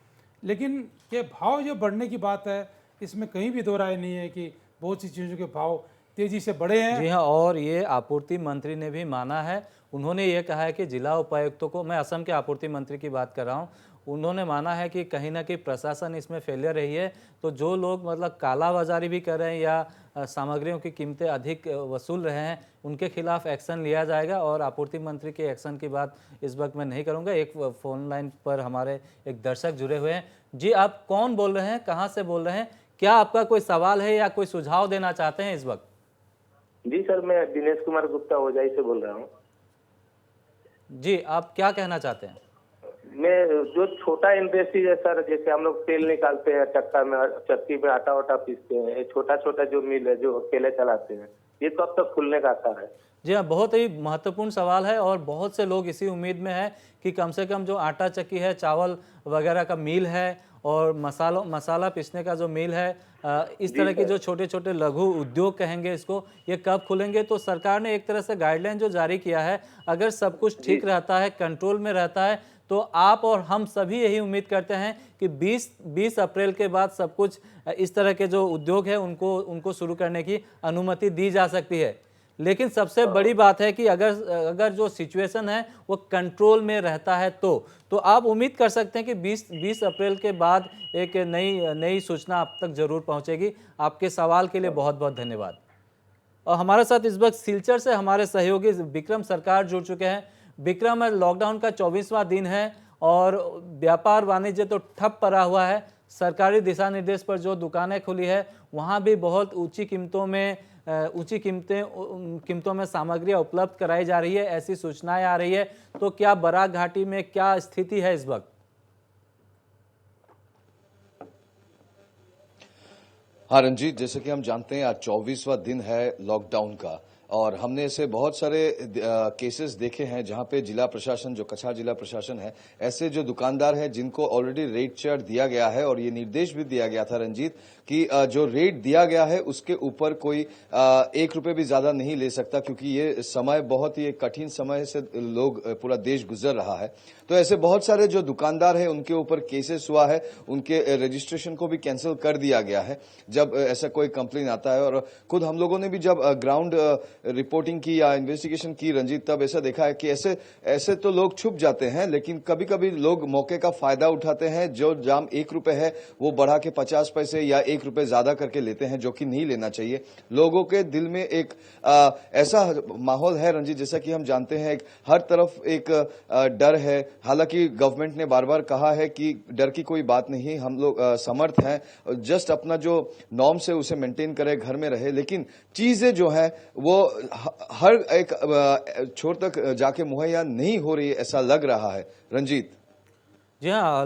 लेकिन ये भाव जो बढ़ने की बात है, इसमें कहीं भी दो राय नहीं है कि बहुत सी चीज़ों के भाव तेज़ी से बढ़े हैं। जी हाँ, और ये आपूर्ति मंत्री ने भी माना है। उन्होंने ये कहा है कि जिला उपायुक्तों को, मैं असम के आपूर्ति मंत्री की बात कर रहा हूँ, उन्होंने माना है कि कहीं ना कहीं प्रशासन इसमें फेलियर रही है। तो जो लोग मतलब कालाबाजारी भी कर रहे हैं या सामग्रियों की कीमतें अधिक वसूल रहे हैं, उनके खिलाफ एक्शन लिया जाएगा। और आपूर्ति मंत्री के एक्शन की बात इस वक्त मैं नहीं करूंगा। एक फ़ोन लाइन पर हमारे एक दर्शक जुड़े हुए हैं। जी, आप कौन बोल रहे हैं, कहाँ से बोल रहे हैं, क्या आपका कोई सवाल है या कोई सुझाव देना चाहते हैं इस वक्त? जी सर, मैं दिनेश कुमार गुप्ता ओजाई से बोल रहा हूँ। जी, आप क्या कहना चाहते हैं? मैं जो छोटा इंडस्ट्री है सर, जैसे हम लोग तेल निकालते हैं चक्का में, चक्की में आटा वाटा पीसते हैं, ये छोटा छोटा जो मिल है जो अकेले चलाते हैं, ये कब तक खुलने का आता है? जी हाँ, बहुत ही महत्वपूर्ण सवाल है और बहुत से लोग इसी उम्मीद में है कि कम से कम जो आटा चक्की है, चावल वगैरह का मिल है और मसाला पीसने का जो मिल है, इस तरह के जो छोटे छोटे लघु उद्योग कहेंगे इसको, ये कब खुलेंगे? तो सरकार ने एक तरह से गाइडलाइन जो जारी किया है, अगर सब कुछ ठीक रहता है, कंट्रोल में रहता है, तो आप और हम सभी यही उम्मीद करते हैं कि 20 अप्रैल के बाद सब कुछ इस तरह के जो उद्योग है उनको शुरू करने की अनुमति दी जा सकती है। लेकिन सबसे बड़ी बात है कि अगर जो सिचुएशन है वो कंट्रोल में रहता है तो आप उम्मीद कर सकते हैं कि 20 अप्रैल के बाद एक नई सूचना आप तक जरूर पहुंचेगी। आपके सवाल के लिए बहुत बहुत धन्यवाद। और हमारे साथ इस वक्त सिलचर से हमारे सहयोगी विक्रम सरकार जुड़ चुके हैं। विक्रम, लॉकडाउन का 24वां दिन है और व्यापार वाणिज्य तो ठप पड़ा हुआ है। सरकारी दिशा निर्देश पर जो दुकानें खुली है वहाँ भी बहुत ऊंची कीमतों में सामग्रियाँ उपलब्ध कराई जा रही है, ऐसी सूचनाएं आ रही है। तो क्या बराक घाटी में क्या स्थिति है इस वक्त? हाँ रंजीत, जैसे कि हम जानते हैं आज 24वां दिन है लॉकडाउन का और हमने ऐसे बहुत सारे केसेस देखे हैं जहां पे जिला प्रशासन, जो कछार जिला प्रशासन है, ऐसे जो दुकानदार हैं जिनको ऑलरेडी रेट चार्ट दिया गया है और ये निर्देश भी दिया गया था रंजीत कि जो रेट दिया गया है उसके ऊपर कोई 1 रुपए भी ज्यादा नहीं ले सकता, क्योंकि ये समय बहुत ही कठिन समय से लोग पूरा देश गुजर रहा है। तो ऐसे बहुत सारे जो दुकानदार हैं उनके ऊपर केसेस हुआ है, उनके रजिस्ट्रेशन को भी कैंसिल कर दिया गया है जब ऐसा कोई कंप्लेन आता है। और खुद हम लोगों ने भी जब ग्राउंड रिपोर्टिंग की या इन्वेस्टिगेशन की रंजीत, तब ऐसा देखा है कि ऐसे तो लोग छुप जाते हैं, लेकिन कभी कभी लोग मौके का फायदा उठाते हैं। जो जाम 1 रुपए है वो बढ़ा के 50 पैसे या 1 रुपए ज्यादा करके लेते हैं, जो कि नहीं लेना चाहिए। लोगों के दिल में एक ऐसा माहौल है रंजीत, जैसा कि हम जानते हैं हर तरफ एक डर है। हालांकि गवर्नमेंट ने बार बार कहा है कि डर की कोई बात नहीं, हम लोग समर्थ हैं, जस्ट अपना जो नॉर्म्स है उसे मेंटेन करें, घर में रहे। लेकिन चीजें जो है वो हर एक छोर तक जाके मुहैया नहीं हो रही है, ऐसा लग रहा है रंजीत। जी हाँ,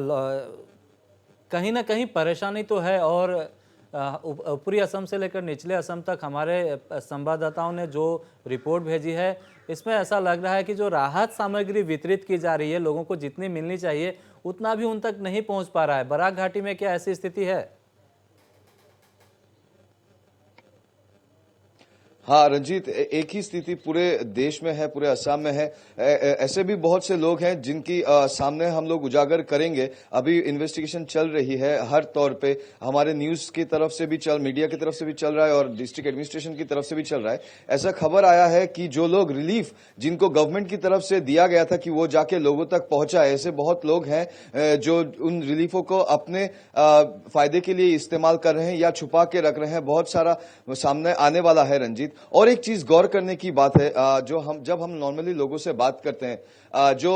कहीं ना कहीं परेशानी तो है और ऊपरी असम से लेकर निचले असम तक हमारे संवाददाताओं ने जो रिपोर्ट भेजी है, इसमें ऐसा लग रहा है कि जो राहत सामग्री वितरित की जा रही है, लोगों को जितनी मिलनी चाहिए उतना भी उन तक नहीं पहुंच पा रहा है। बराक घाटी में क्या ऐसी स्थिति है? हाँ रंजीत, एक ही स्थिति पूरे देश में है, पूरे असम में है। ऐसे भी बहुत से लोग हैं जिनकी सामने हम लोग उजागर करेंगे। अभी इन्वेस्टिगेशन चल रही है हर तौर पे, हमारे न्यूज की तरफ से भी मीडिया की तरफ से भी चल रहा है और डिस्ट्रिक्ट एडमिनिस्ट्रेशन की तरफ से भी चल रहा है। ऐसा खबर आया है कि जो लोग रिलीफ जिनको गवर्नमेंट की तरफ से दिया गया था कि वो जाके लोगों तक पहुंचाए, ऐसे बहुत लोग हैं जो उन रिलीफों को अपने फायदे के लिए इस्तेमाल कर रहे हैं या छुपा के रख रहे हैं। बहुत सारा सामने आने वाला है रंजीत। और एक चीज गौर करने की बात है, जब हम नॉर्मली लोगों से बात करते हैं, जो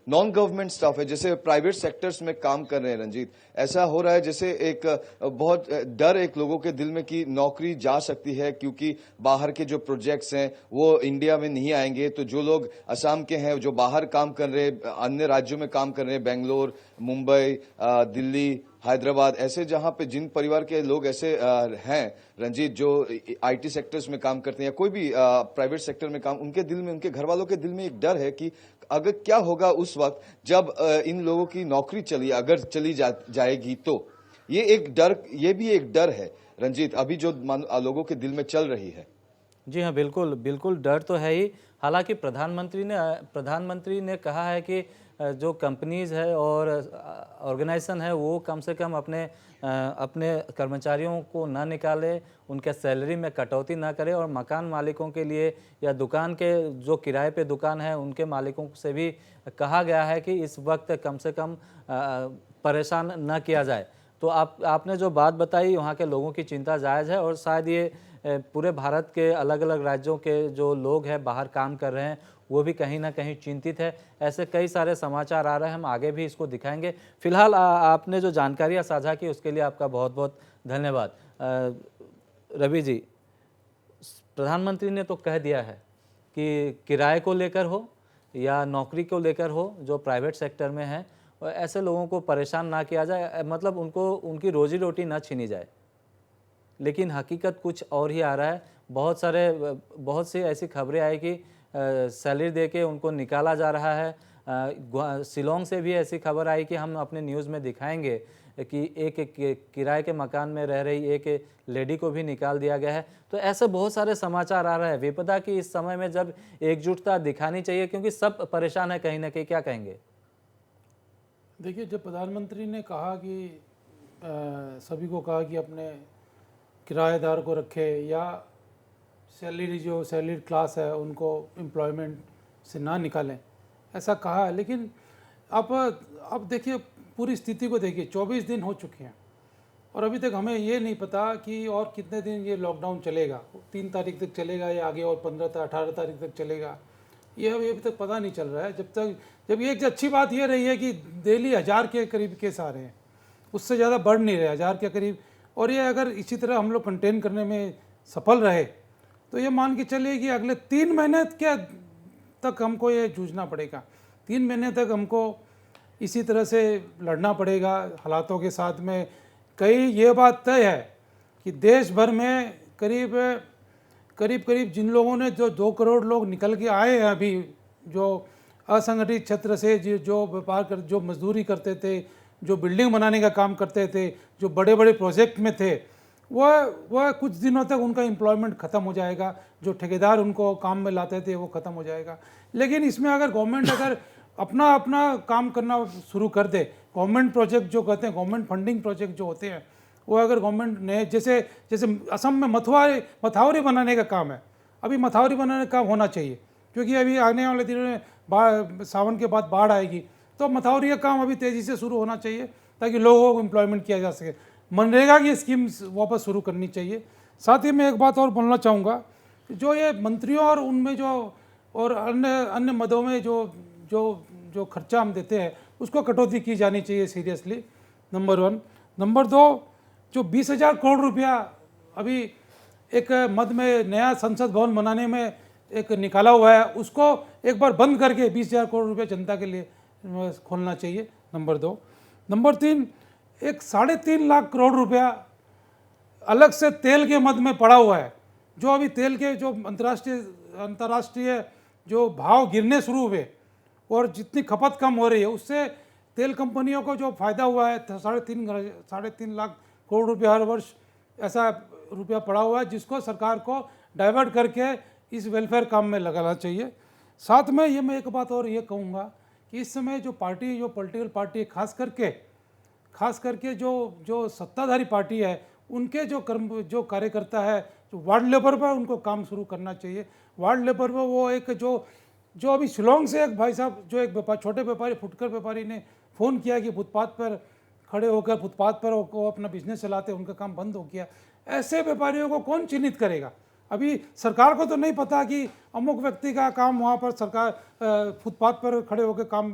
नॉन गवर्नमेंट स्टाफ है, जैसे प्राइवेट सेक्टर्स में काम कर रहे हैं रंजीत, ऐसा हो रहा है जैसे एक बहुत डर एक लोगों के दिल में कि नौकरी जा सकती है क्योंकि बाहर के जो प्रोजेक्ट्स हैं वो इंडिया में नहीं आएंगे। तो जो लोग असम के हैं, जो बाहर काम कर रहे हैं, अन्य राज्यों में काम कर रहे हैं, बेंगलोर, मुंबई, दिल्ली, हैदराबाद, ऐसे जहां पे जिन परिवार के लोग ऐसे हैं रंजीत, जो आईटी सेक्टर्स में काम करते हैं या कोई भी प्राइवेट सेक्टर में काम, उनके दिल में, उनके घर वालों के दिल में एक डर है कि अगर क्या होगा उस वक्त जब इन लोगों की नौकरी अगर चली जाएगी। तो ये एक डर, ये भी एक डर है रंजीत, अभी जो लोगों के दिल में चल रही है। जी हाँ, बिल्कुल बिल्कुल डर तो है ही। हालांकि प्रधानमंत्री ने कहा है कि जो कंपनीज है और ऑर्गेनाइजेशन है वो कम से कम अपने कर्मचारियों को ना निकाले, उनके सैलरी में कटौती ना करे, और मकान मालिकों के लिए या दुकान के जो किराए पे दुकान है उनके मालिकों से भी कहा गया है कि इस वक्त कम से कम परेशान न किया जाए। तो आपने जो बात बताई, वहाँ के लोगों की चिंता जायज़ है, और शायद ये पूरे भारत के अलग अलग राज्यों के जो लोग हैं बाहर काम कर रहे हैं वो भी कहीं ना कहीं चिंतित है। ऐसे कई सारे समाचार आ रहे हैं, हम आगे भी इसको दिखाएंगे। फिलहाल आपने जो जानकारियां साझा की उसके लिए आपका बहुत बहुत धन्यवाद। रवि जी, प्रधानमंत्री ने तो कह दिया है कि किराए को लेकर हो या नौकरी को लेकर हो, जो प्राइवेट सेक्टर में है, ऐसे लोगों को परेशान ना किया जाए, मतलब उनकी रोजी रोटी ना छीनी जाए। लेकिन हकीकत कुछ और ही आ रहा है। बहुत सी ऐसी खबरें आई कि सैलरी देके उनको निकाला जा रहा है। शिलोंग से भी ऐसी खबर आई कि हम अपने न्यूज़ में दिखाएंगे कि एक किराए के मकान में रह रही एक लेडी को भी निकाल दिया गया है। तो ऐसे बहुत सारे समाचार आ रहे हैं। विपदा की इस समय में जब एकजुटता दिखानी चाहिए, क्योंकि सब परेशान है कहीं ना कहीं। क्या कहेंगे? देखिए, जब प्रधानमंत्री ने कहा कि सभी को कहा कि अपने किराएदार को रखे या सैलरी क्लास है उनको एम्प्लॉयमेंट से ना निकालें, ऐसा कहा है। लेकिन अब देखिए, पूरी स्थिति को देखिए, 24 दिन हो चुके हैं और अभी तक हमें ये नहीं पता कि और कितने दिन ये लॉकडाउन चलेगा। 3 तारीख तक चलेगा या आगे और 18 तारीख तक चलेगा, ये अभी तक पता नहीं चल रहा है। जब एक अच्छी बात ये रही है कि डेली 1000 के करीब केस आ रहे हैं, उससे ज़्यादा बढ़ नहीं रहे, 1000 के करीब। और ये अगर इसी तरह हम लोग कंटेन करने में सफल रहे तो ये मान के चलिए कि अगले 3 महीने तक हमको ये जूझना पड़ेगा। 3 महीने तक हमको इसी तरह से लड़ना पड़ेगा हालातों के साथ में। ये बात तय है कि देश भर में करीब जिन लोगों ने जो 2 करोड़ लोग निकल के आए हैं अभी, जो असंगठित क्षेत्र से, जो व्यापार कर, जो मजदूरी करते थे, जो बिल्डिंग बनाने का काम करते थे, जो बड़े बड़े प्रोजेक्ट में थे, वह कुछ दिनों तक उनका एम्प्लॉयमेंट ख़त्म हो जाएगा। जो ठेकेदार उनको काम में लाते थे वो ख़त्म हो जाएगा। लेकिन इसमें अगर गवर्नमेंट अगर अपना काम करना शुरू कर दे, गवर्नमेंट प्रोजेक्ट जो कहते हैं, गवर्नमेंट फंडिंग प्रोजेक्ट जो होते हैं, वो अगर गवर्नमेंट ने जैसे असम में मथावरी बनाने का काम है, अभी मथावरी बनाने का काम होना चाहिए, क्योंकि अभी आने वाले दिनों में सावन के बाद बाढ़ आएगी, तो मथावरी का काम अभी तेज़ी से शुरू होना चाहिए ताकि लोगों को एम्प्लॉयमेंट किया जा सके। मनरेगा की स्कीम वापस शुरू करनी चाहिए। साथ ही मैं एक बात और बोलना चाहूँगा, जो ये मंत्रियों और उनमें जो और अन्य मदों में जो खर्चा हम देते हैं उसको कटौती की जानी चाहिए सीरियसली, नंबर 1। नंबर 2, जो 20,000 करोड़ रुपया अभी एक मद में नया संसद भवन बनाने में एक निकाला हुआ है, उसको एक बार बंद करके 20,000 करोड़ रुपया जनता के लिए खोलना चाहिए, नंबर 2। नंबर 3, एक 3.5 लाख करोड़ रुपया अलग से तेल के मद में पड़ा हुआ है। जो अभी तेल के जो अंतर्राष्ट्रीय जो भाव गिरने शुरू हुए और जितनी खपत कम हो रही है, उससे तेल कंपनियों को जो फायदा हुआ है, 3.5 लाख करोड़ रुपया हर वर्ष ऐसा रुपया पड़ा हुआ है, जिसको सरकार को डाइवर्ट करके इस वेलफेयर काम में लगाना चाहिए। साथ में ये मैं एक बात और ये कहूँगा कि इस समय जो पॉलिटिकल पार्टी खास करके जो सत्ताधारी पार्टी है, उनके जो कार्यकर्ता है, जो वार्ड लेवल पर उनको काम शुरू करना चाहिए। वार्ड लेवल पर वो एक जो अभी शिलोंग से एक भाई साहब, जो एक छोटे व्यापारी, फुटकर व्यापारी ने फ़ोन किया कि फुटपाथ पर खड़े होकर फुटपाथ पर वो अपना बिजनेस चलाते, उनका काम बंद हो गया। ऐसे व्यापारियों को कौन चिन्हित करेगा? अभी सरकार को तो नहीं पता कि अमुक व्यक्ति का काम वहाँ पर सरकार फुटपाथ पर खड़े होकर काम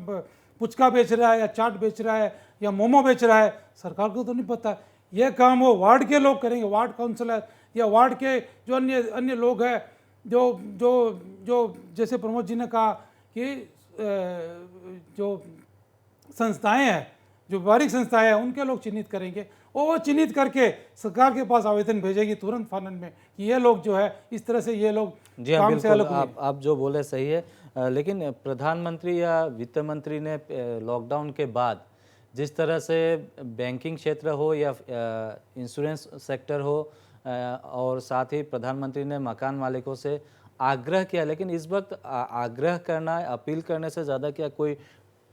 पुचका बेच रहा है या चाट बेच रहा है या मोमो बेच रहा है, सरकार को तो नहीं पता। ये काम वो वार्ड के लोग करेंगे, वार्ड काउंसलर या वार्ड के जो अन्य अन्य लोग हैं, जो जो जो जैसे प्रमोद जी ने कहा कि जो संस्थाएं हैं, जो व्यावहारिक संस्थाएं हैं, उनके लोग चिन्हित करेंगे और वो चिन्हित करके सरकार के पास आवेदन भेजेगी तुरंत फानन में कि ये लोग जो है इस तरह से ये लोग जी हाँ, काम से बिल्कुल अलग हुए। आप जो बोले सही है, लेकिन प्रधानमंत्री या वित्त मंत्री ने लॉकडाउन के बाद जिस तरह से बैंकिंग क्षेत्र हो या इंश्योरेंस सेक्टर हो, और साथ ही प्रधानमंत्री ने मकान मालिकों से आग्रह किया, लेकिन इस वक्त आग्रह करना, अपील करने से ज़्यादा क्या कोई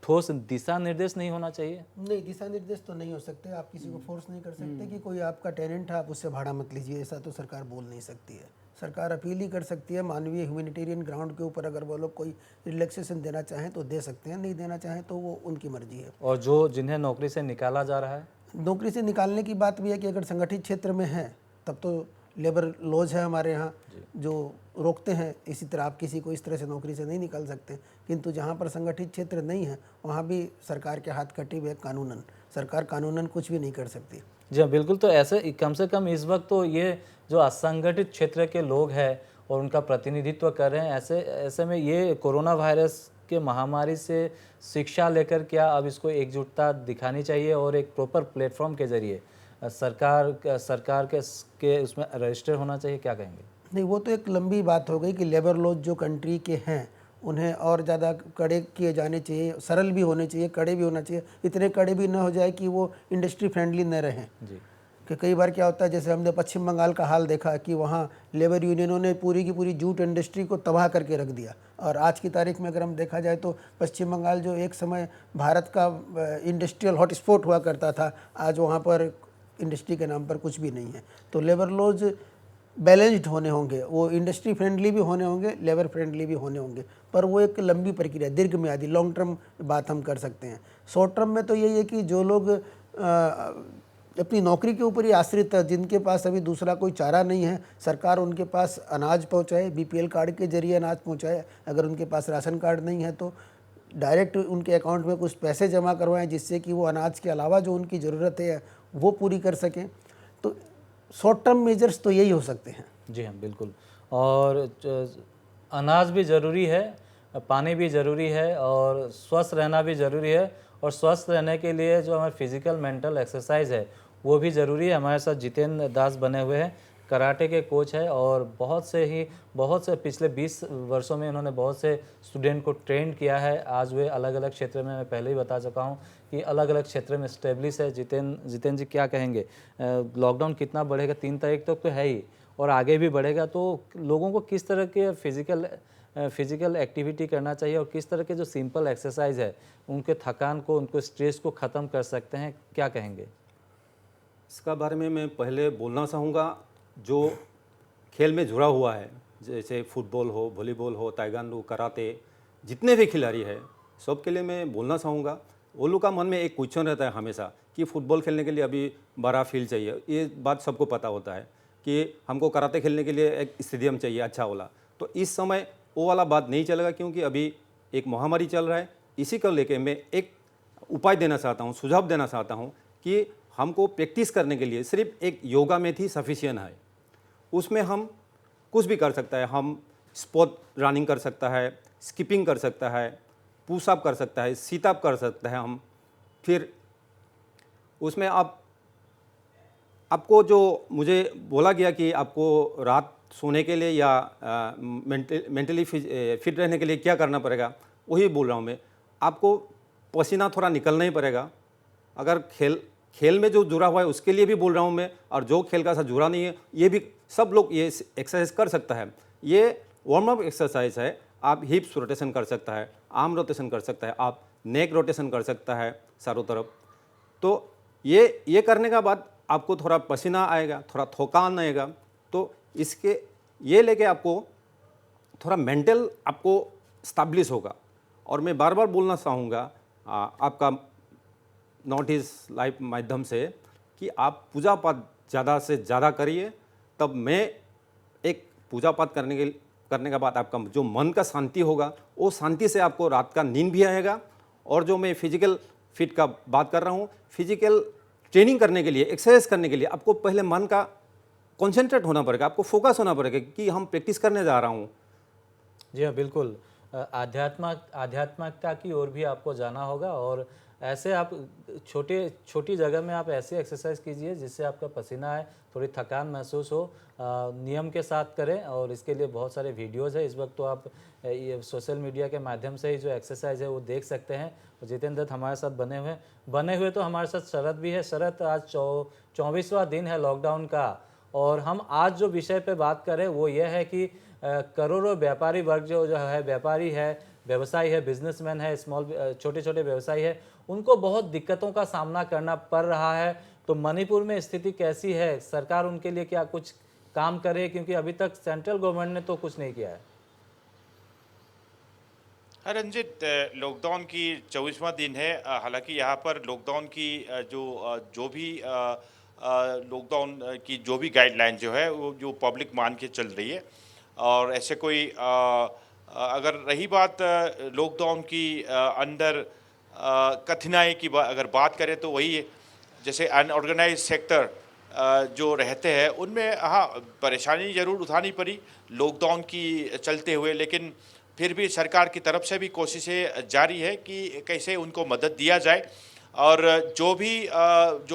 ठोस दिशा निर्देश नहीं होना चाहिए? नहीं, दिशा निर्देश तो नहीं हो सकते। आप किसी को फोर्स नहीं कर सकते कि कोई आपका टेनेंट है आप उससे भाड़ा मत लीजिए, ऐसा तो सरकार बोल नहीं सकती है। सरकार अपील ही कर सकती है, मानवीय ह्यूमैनिटेरियन ग्राउंड के ऊपर अगर वो लोग कोई रिलैक्सेशन देना चाहें तो दे सकते हैं, नहीं देना चाहें तो वो उनकी मर्जी है। और जो जिन्हें नौकरी से निकाला जा रहा है, नौकरी से निकालने की बात भी है कि अगर संगठित क्षेत्र में है तब तो लेबर लॉज है हमारे यहाँ जो रोकते हैं, इसी तरह आप किसी को इस तरह से नौकरी से नहीं निकाल सकते। किंतु जहाँ पर संगठित क्षेत्र नहीं है वहाँ भी सरकार के हाथ कटे हुए कानूनन, सरकार कानूनन कुछ भी नहीं कर सकती। जी हाँ, बिल्कुल। तो ऐसे कम से कम इस वक्त तो ये जो असंगठित क्षेत्र के लोग हैं और उनका प्रतिनिधित्व कर रहे हैं, ऐसे में ये कोरोना वायरस के महामारी से शिक्षा लेकर क्या अब इसको एकजुटता दिखानी चाहिए और एक प्रॉपर प्लेटफॉर्म के जरिए सरकार के उसमें रजिस्टर होना चाहिए, क्या कहेंगे? नहीं, वो तो एक लंबी बात हो गई कि लेबर लॉज जो कंट्री के हैं उन्हें और ज़्यादा कड़े किए जाने चाहिए, सरल भी होने चाहिए, कड़े भी होना चाहिए। इतने कड़े भी ना हो जाए कि वो इंडस्ट्री फ्रेंडली न रहें। जी, कि कई बार क्या होता है, जैसे हमने पश्चिम बंगाल का हाल देखा कि वहाँ लेबर यूनियनों ने पूरी की पूरी जूट इंडस्ट्री को तबाह करके रख दिया। और आज की तारीख में अगर हम देखा जाए तो पश्चिम बंगाल जो एक समय भारत का इंडस्ट्रियल हॉटस्पॉट हुआ करता था, आज वहाँ पर इंडस्ट्री के नाम पर कुछ भी नहीं है। तो लेबर लॉज बैलेंस्ड होने होंगे, वो इंडस्ट्री फ्रेंडली भी होने होंगे, लेबर फ्रेंडली भी होने होंगे, पर वो एक लंबी प्रक्रिया, दीर्घ म्यादी, लॉन्ग टर्म बात हम कर सकते हैं। शॉर्ट टर्म में तो यही है कि जो लोग अपनी नौकरी के ऊपर ही आश्रित है, जिनके पास अभी दूसरा कोई चारा नहीं है, सरकार उनके पास अनाज पहुंचाए, बीपीएल कार्ड के जरिए अनाज पहुंचाए। अगर उनके पास राशन कार्ड नहीं है तो डायरेक्ट उनके अकाउंट में कुछ पैसे जमा करवाएं, जिससे कि वो अनाज के अलावा जो उनकी ज़रूरत है वो पूरी कर सकें। तो शॉर्ट टर्म मेजर्स तो यही हो सकते हैं। जी हाँ, बिल्कुल। और अनाज भी ज़रूरी है, पानी भी ज़रूरी है और स्वस्थ रहना भी ज़रूरी है। और स्वस्थ रहने के लिए जो हमारे फिजिकल मेंटल एक्सरसाइज है वो भी ज़रूरी है। हमारे साथ जितेंद्र दास बने हुए हैं, कराटे के कोच है और बहुत से पिछले 20 वर्षों में उन्होंने बहुत से स्टूडेंट को ट्रेन किया है। आज वे अलग अलग क्षेत्र में, मैं पहले ही बता चुका हूँ कि अलग अलग क्षेत्र में स्टेब्लिश है। जितेंद्र जी क्या कहेंगे, लॉकडाउन कितना बढ़ेगा? 3 तारीख तक तो है ही और आगे भी बढ़ेगा, तो लोगों को किस तरह के फिजिकल एक्टिविटी करना चाहिए और किस तरह के जो सिंपल एक्सरसाइज है उनके थकान को, उनको स्ट्रेस को ख़त्म कर सकते हैं, क्या कहेंगे? इसका बारे में मैं पहले बोलना चाहूँगा, जो खेल में जुड़ा हुआ है, जैसे फुटबॉल हो, वॉलीबॉल हो, ताइक्वांडो, कराटे, जितने भी खिलाड़ी हैं सब के लिए मैं बोलना चाहूँगा, वो लोग का मन में एक क्वेश्चन रहता है हमेशा कि फ़ुटबॉल खेलने के लिए अभी बड़ा फील्ड चाहिए। ये बात सबको पता होता है कि हमको कराटे खेलने के लिए एक स्टेडियम चाहिए अच्छा वाला। तो इस समय वो वाला बात नहीं चलेगा, क्योंकि अभी एक महामारी चल रहा है। इसी को लेके मैं एक उपाय देना चाहता हूँ, सुझाव देना चाहता हूँ कि हमको प्रैक्टिस करने के लिए सिर्फ एक योगा में ही सफिशिएंट है। उसमें हम कुछ भी कर सकता है, हम स्पोर्ट रनिंग कर सकता है, स्किपिंग कर सकता है, पुशअप कर सकता है, सीटअप कर सकता है हम। फिर उसमें आपको जो मुझे बोला गया कि आपको रात सोने के लिए या मेंटली फिट रहने के लिए क्या करना पड़ेगा, वही बोल रहा हूँ मैं। आपको पसीना थोड़ा निकलना ही पड़ेगा। अगर खेल में जो जुड़ा हुआ है उसके लिए भी बोल रहा हूँ मैं, और जो खेल का साथ जुड़ा नहीं है ये भी सब लोग ये एक्सरसाइज कर सकता है। ये वार्म अप एक्सरसाइज है। आप हिप्स रोटेशन कर सकता है, आर्म रोटेशन कर सकता है, आप नेक रोटेशन कर सकता है चारों तरफ। तो ये करने का बाद आपको थोड़ा पसीना आएगा, थोड़ा थकान आएगा। तो इसके ये लेके आपको थोड़ा मेंटल आपको स्टैब्लिश होगा। और मैं बार बार बोलना चाहूँगा आपका नॉर्थ ईस्ट लाइव माध्यम से कि आप पूजा पाठ ज़्यादा से ज़्यादा करिए, तब मैं एक पूजा पाठ करने के बाद आपका जो मन का शांति होगा, वो शांति से आपको रात का नींद भी आएगा। और जो मैं फिजिकल फिट का बात कर रहा हूँ, फिजिकल ट्रेनिंग करने के लिए, एक्सरसाइज करने के लिए आपको पहले मन का कॉन्सेंट्रेट होना पड़ेगा, आपको फोकस होना पड़ेगा कि हम प्रैक्टिस करने जा रहा हूँ। जी हाँ, बिल्कुल। आध्यात्मिकता की ओर भी आपको जाना होगा और ऐसे आप छोटी जगह में आप ऐसे एक्सरसाइज कीजिए जिससे आपका पसीना आए, थोड़ी थकान महसूस हो। नियम के साथ करें और इसके लिए बहुत सारे वीडियोज़ है। इस वक्त तो आप ये सोशल मीडिया के माध्यम से ही जो एक्सरसाइज है वो देख सकते हैं। जितेंद्र दत्त हमारे साथ बने हुए तो हमारे साथ शरद भी है। शरद, आज 24वां दिन है लॉकडाउन का और हम आज जो विषय पे बात करें वो ये है कि करोड़ों व्यापारी वर्ग जो है, व्यापारी है, व्यवसायी है, बिजनेसमैन है, छोटे छोटे व्यवसायी है, उनको बहुत दिक्कतों का सामना करना पड़ रहा है। तो मणिपुर में स्थिति कैसी है? सरकार उनके लिए क्या कुछ काम करे? क्योंकि अभी तक सेंट्रल गवर्नमेंट ने तो कुछ नहीं किया है। रंजित, लॉकडाउन की 24वां दिन है। हालांकि यहाँ पर लॉकडाउन की जो भी लॉकडाउन की जो भी गाइडलाइन जो है वो जो पब्लिक मान के चल रही है। और ऐसे कोई अगर रही बात लॉकडाउन की अंदर कठिनाई की अगर बात करें तो वही जैसे अनऑर्गेनाइज सेक्टर जो रहते हैं उनमें हाँ परेशानी ज़रूर उठानी पड़ी लॉकडाउन की चलते हुए, लेकिन फिर भी सरकार की तरफ से भी कोशिशें जारी है कि कैसे उनको मदद दिया जाए। और जो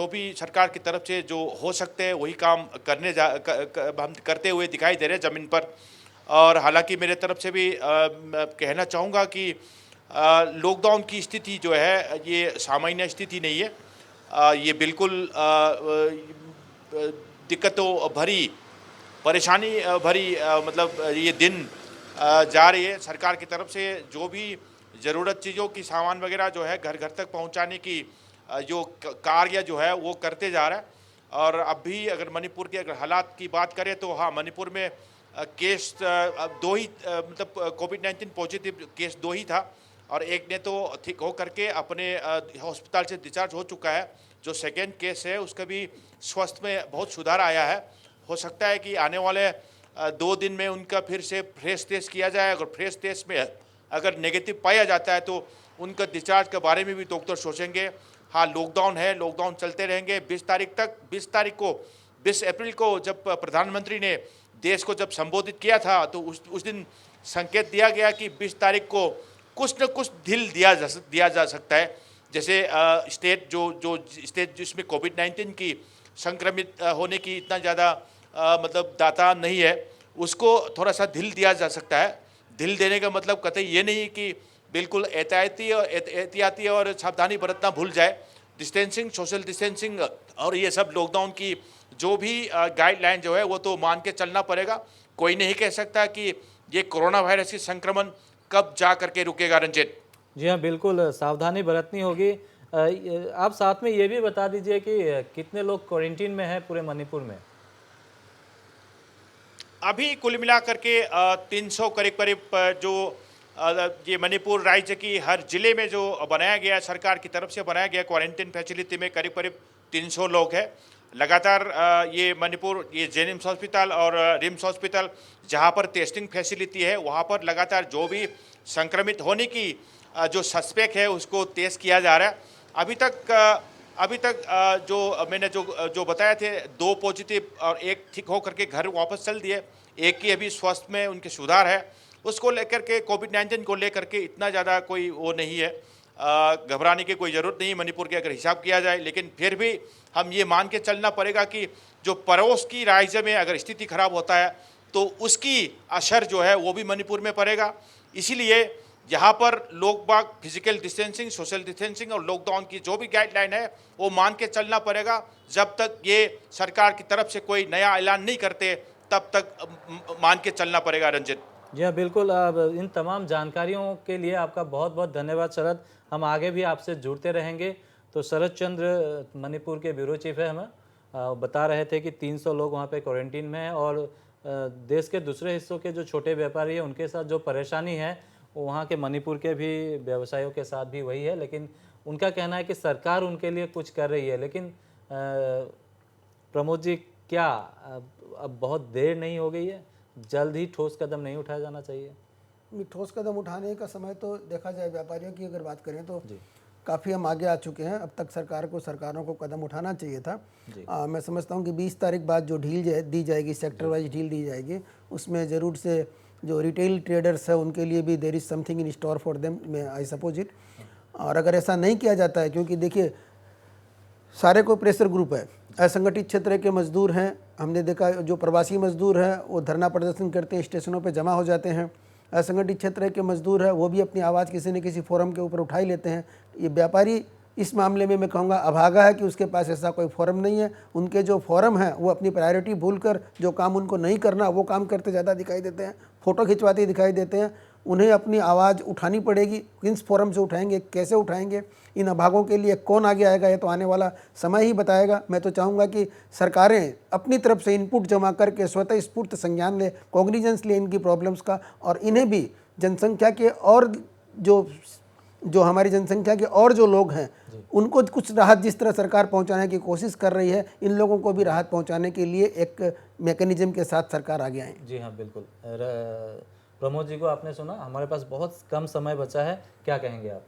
भी सरकार की तरफ से जो हो सकते हैं वही काम हम करते हुए दिखाई दे रहे हैं ज़मीन पर। और हालांकि मेरे तरफ से भी कहना चाहूँगा कि लॉकडाउन की स्थिति जो है ये सामान्य स्थिति नहीं है। ये बिल्कुल दिक्कतों भरी, परेशानी भरी मतलब ये दिन जा रही है। सरकार की तरफ से जो भी ज़रूरत चीज़ों की सामान वगैरह जो है घर घर तक पहुंचाने की जो कार्य जो है वो करते जा रहा है। और अब भी अगर मणिपुर के अगर हालात की बात करें तो हाँ, मणिपुर में केस दो ही मतलब कोविड-19 पॉजिटिव केस 2 ही था और एक ने तो ठीक हो करके अपने हॉस्पिटल से डिस्चार्ज हो चुका है। जो सेकेंड केस है उसका भी स्वास्थ्य में बहुत सुधार आया है। हो सकता है कि आने वाले 2 दिन में उनका फिर से फ्रेश टेस्ट किया जाए। अगर फ्रेश टेस्ट में अगर नेगेटिव पाया जाता है तो उनका डिस्चार्ज के बारे में भी डॉक्टर सोचेंगे। हाँ, लॉकडाउन है, लॉकडाउन चलते रहेंगे 20 तारीख तक। 20 अप्रैल को जब प्रधानमंत्री ने देश को जब संबोधित किया था तो उस दिन संकेत दिया गया कि 20 तारीख को कुछ न कुछ ढील दिया जा सकता है। जैसे स्टेट जिसमें कोविड-19 की संक्रमित होने की इतना ज़्यादा मतलब डाटा नहीं है, उसको थोड़ा सा ढील दिया जा सकता है। ढील देने का मतलब कतई ये नहीं कि बिल्कुल एहतियाती और सावधानी बरतना भूल जाए। डिस्टेंसिंग, सोशल डिस्टेंसिंग और ये सब लॉकडाउन की जो भी गाइडलाइन जो है वो तो मान के चलना पड़ेगा। कोई नहीं कह सकता कि ये कोरोना वायरस की संक्रमण कब जा करके रुकेगा। रंजित जी हाँ, बिल्कुल सावधानी बरतनी होगी। आप साथ में ये भी बता दीजिए कि कितने लोग क्वारंटीन में हैं पूरे मणिपुर में? अभी कुल मिलाकर के 300 करीब जो ये मणिपुर राज्य की हर जिले में जो बनाया गया, सरकार की तरफ से बनाया गया क्वारंटीन फैसिलिटी में करीब 300 लोग हैं। लगातार ये मणिपुर ये जेनिम्स हॉस्पिटल और रिम्स हॉस्पिटल जहाँ पर टेस्टिंग फैसिलिटी है वहाँ पर लगातार जो भी संक्रमित होने की जो सस्पेक्ट है उसको टेस्ट किया जा रहा है। अभी तक जो मैंने जो बताया थे 2 पॉजिटिव और 1 ठीक हो करके घर वापस चल दिए। एक की अभी स्वास्थ्य में उनके सुधार है। उसको लेकर के कोविड-19 को लेकर के इतना ज़्यादा कोई वो नहीं है, घबराने की कोई ज़रूरत नहीं है मणिपुर के अगर हिसाब किया जाए। लेकिन फिर भी हम ये मान के चलना पड़ेगा कि जो पड़ोस की राज्य में अगर स्थिति खराब होता है तो उसकी असर जो है वो भी मणिपुर में पड़ेगा। इसीलिए यहाँ पर लोग बाग फिजिकल डिस्टेंसिंग, सोशल डिस्टेंसिंग और लॉकडाउन की जो भी गाइडलाइन है वो मान के चलना पड़ेगा। जब तक ये सरकार की तरफ से कोई नया ऐलान नहीं करते तब तक मान के चलना पड़ेगा। रंजित जी हाँ, बिल्कुल। अब इन तमाम जानकारियों के लिए आपका बहुत बहुत धन्यवाद शरद। हम आगे भी आपसे जुड़ते रहेंगे। तो शरद चंद्र मणिपुर के ब्यूरो चीफ है, हमें बता रहे थे कि 300 लोग वहाँ पे क्वारंटीन में हैं और देश के दूसरे हिस्सों के जो छोटे व्यापारी हैं उनके साथ जो परेशानी है वहाँ के मणिपुर के भी व्यवसायों के साथ भी वही है। लेकिन उनका कहना है कि सरकार उनके लिए कुछ कर रही है। लेकिन प्रमोद जी, क्या अब बहुत देर नहीं हो गई है? जल्द ही ठोस कदम नहीं उठाया जाना चाहिए? ठोस कदम उठाने का समय तो देखा जाए, व्यापारियों की अगर बात करें तो काफ़ी हम आगे आ चुके हैं। अब तक सरकारों को कदम उठाना चाहिए था। मैं समझता हूं कि 20 तारीख बाद जो ढील दी जाएगी, सेक्टर वाइज ढील दी जाएगी, उसमें ज़रूर से जो रिटेल ट्रेडर्स है उनके लिए भी there is something in store for them, मैं आई सपोज इट। और अगर ऐसा नहीं किया जाता है, क्योंकि देखिए सारे कोई प्रेशर ग्रुप है, असंगठित क्षेत्र के मजदूर हैं, हमने देखा जो प्रवासी मजदूर हैं वो धरना प्रदर्शन करते हैं, स्टेशनों पे जमा हो जाते हैं। असंगठित क्षेत्र के मजदूर है वो भी अपनी आवाज़ किसी न किसी फोरम के ऊपर उठा ही लेते हैं। ये व्यापारी इस मामले में मैं कहूँगा अभागा है कि उसके पास ऐसा कोई फोरम नहीं है। उनके जो फोरम है वो अपनी प्रायोरिटी भूलकर जो काम उनको नहीं करना वो काम करते ज़्यादा दिखाई देते हैं, फ़ोटो खिंचवाते दिखाई देते हैं। उन्हें अपनी आवाज़ उठानी पड़ेगी। किस फोरम से उठाएंगे, कैसे उठाएंगे, इन अभागों के लिए कौन आगे आएगा, ये तो आने वाला समय ही बताएगा। मैं तो चाहूँगा कि सरकारें अपनी तरफ से इनपुट जमा करके स्वतः स्फूर्त संज्ञान ले, कॉग्निजेंस ले इनकी प्रॉब्लम्स का, और इन्हें भी जनसंख्या के और जो हमारी जनसंख्या के और जो लोग हैं उनको कुछ राहत जिस तरह सरकार पहुंचाने की कोशिश कर रही है, इन लोगों को भी राहत पहुंचाने के लिए एक मैकेनिज्म के साथ सरकार आगे आए। जी हाँ, बिल्कुल। प्रमोद जी को आपने सुना। हमारे पास बहुत कम समय बचा है, क्या कहेंगे आप?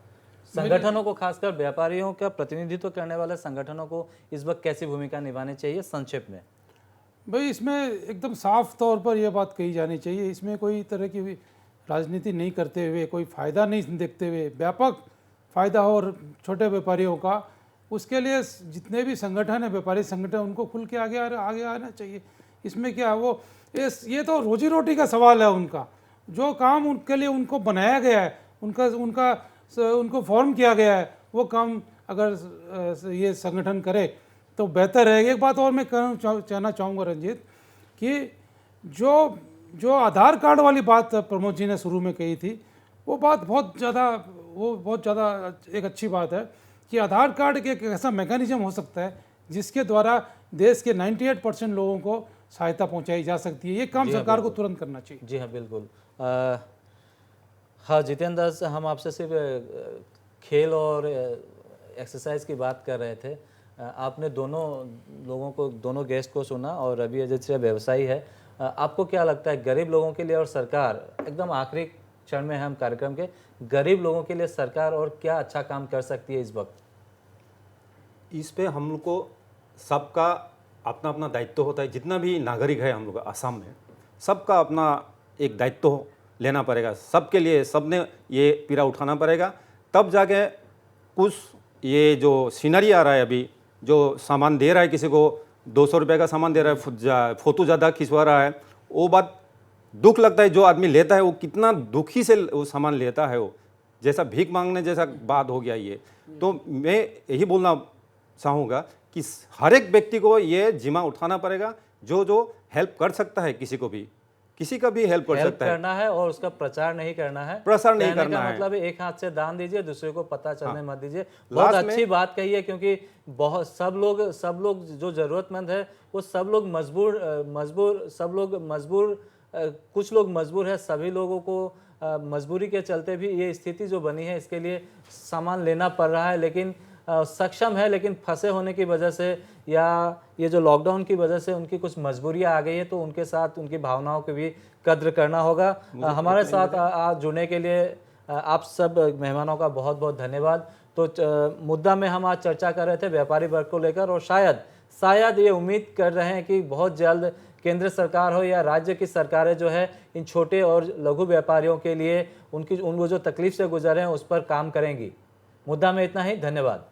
संगठनों को, खासकर व्यापारियों का प्रतिनिधित्व करने वाले संगठनों को इस वक्त कैसी भूमिका निभानी चाहिए, संक्षेप में? भाई इसमें एकदम साफ तौर पर यह बात कही जानी चाहिए, इसमें कोई तरह की भी राजनीति नहीं करते हुए, कोई फ़ायदा नहीं देखते हुए, व्यापक फ़ायदा हो और छोटे व्यापारियों का, उसके लिए जितने भी संगठन है, व्यापारी संगठन, उनको खुल के आगे आना चाहिए। इसमें क्या है, वो ये तो रोजी रोटी का सवाल है उनका। जो काम उनके लिए उनको बनाया गया है, उनको फॉर्म किया गया है, वो काम अगर ये संगठन करे तो बेहतर है। एक बात और मैं कहना चाहूँगा रंजीत, कि जो आधार कार्ड वाली बात प्रमोद जी ने शुरू में कही थी, वो बहुत ज़्यादा एक अच्छी बात है कि आधार कार्ड के एक ऐसा मैकेनिज्म हो सकता है जिसके द्वारा देश के 98% लोगों को सहायता पहुंचाई जा सकती है। ये काम सरकार को तुरंत करना चाहिए। जी हाँ, बिल्कुल। हाँ जितेंद्र, हम आपसे सिर्फ खेल और एक्सरसाइज की बात कर रहे थे। आपने दोनों गेस्ट को सुना, और रवि अजय व्यवसायी है। आपको क्या लगता है, गरीब लोगों के लिए और सरकार, एकदम आखिरी क्षण में हम कार्यक्रम के, गरीब लोगों के लिए सरकार और क्या अच्छा काम कर सकती है इस वक्त? इस पे हम लोग को सबका अपना अपना दायित्व होता है। जितना भी नागरिक है हम लोग असम में, सबका अपना एक दायित्व लेना पड़ेगा। सबके लिए सबने ये पीड़ा उठाना पड़ेगा, तब जाके कुछ ये जो सीनरी आ रहा है अभी, जो सामान दे रहा है, किसी को 200 रुपये का सामान दे रहा है, फोटो ज़्यादा खिंचवा रहा है, वो बात दुख लगता है। जो आदमी लेता है वो कितना दुखी से वो सामान लेता है, वो जैसा भीख मांगने जैसा बात हो गया ये। तो मैं यही बोलना चाहूँगा कि हर एक व्यक्ति को ये जिम्मा उठाना पड़ेगा। जो हेल्प कर सकता है, किसी का भी हेल्प कर सकता है, करना है, और उसका प्रचार नहीं करना है, प्रसार नहीं करना है। मतलब एक हाथ से दान दीजिए, दूसरे को पता चलने मत दीजिए। बहुत अच्छी बात कही है, क्योंकि बहुत सब लोग जो जरूरतमंद है वो सब लोग मजबूर, कुछ लोग मजबूर है। सभी लोगों को मजबूरी के चलते भी ये स्थिति जो बनी है, इसके लिए सामान लेना पड़ रहा है, लेकिन सक्षम है, लेकिन फंसे होने की वजह से या ये जो लॉकडाउन की वजह से उनकी कुछ मजबूरियां आ गई है, तो उनके साथ उनकी भावनाओं की भी कद्र करना होगा। हमारे साथ आज जुड़ने के लिए आप सब मेहमानों का बहुत बहुत धन्यवाद। तो मुद्दा में हम आज चर्चा कर रहे थे व्यापारी वर्ग को लेकर, और शायद ये उम्मीद कर रहे हैं कि बहुत जल्द केंद्र सरकार हो या राज्य की सरकारें जो है इन छोटे और लघु व्यापारियों के लिए उन वो जो तकलीफ से गुजर रहे हैं उस पर काम करेंगी। मुद्दा में इतना ही, धन्यवाद।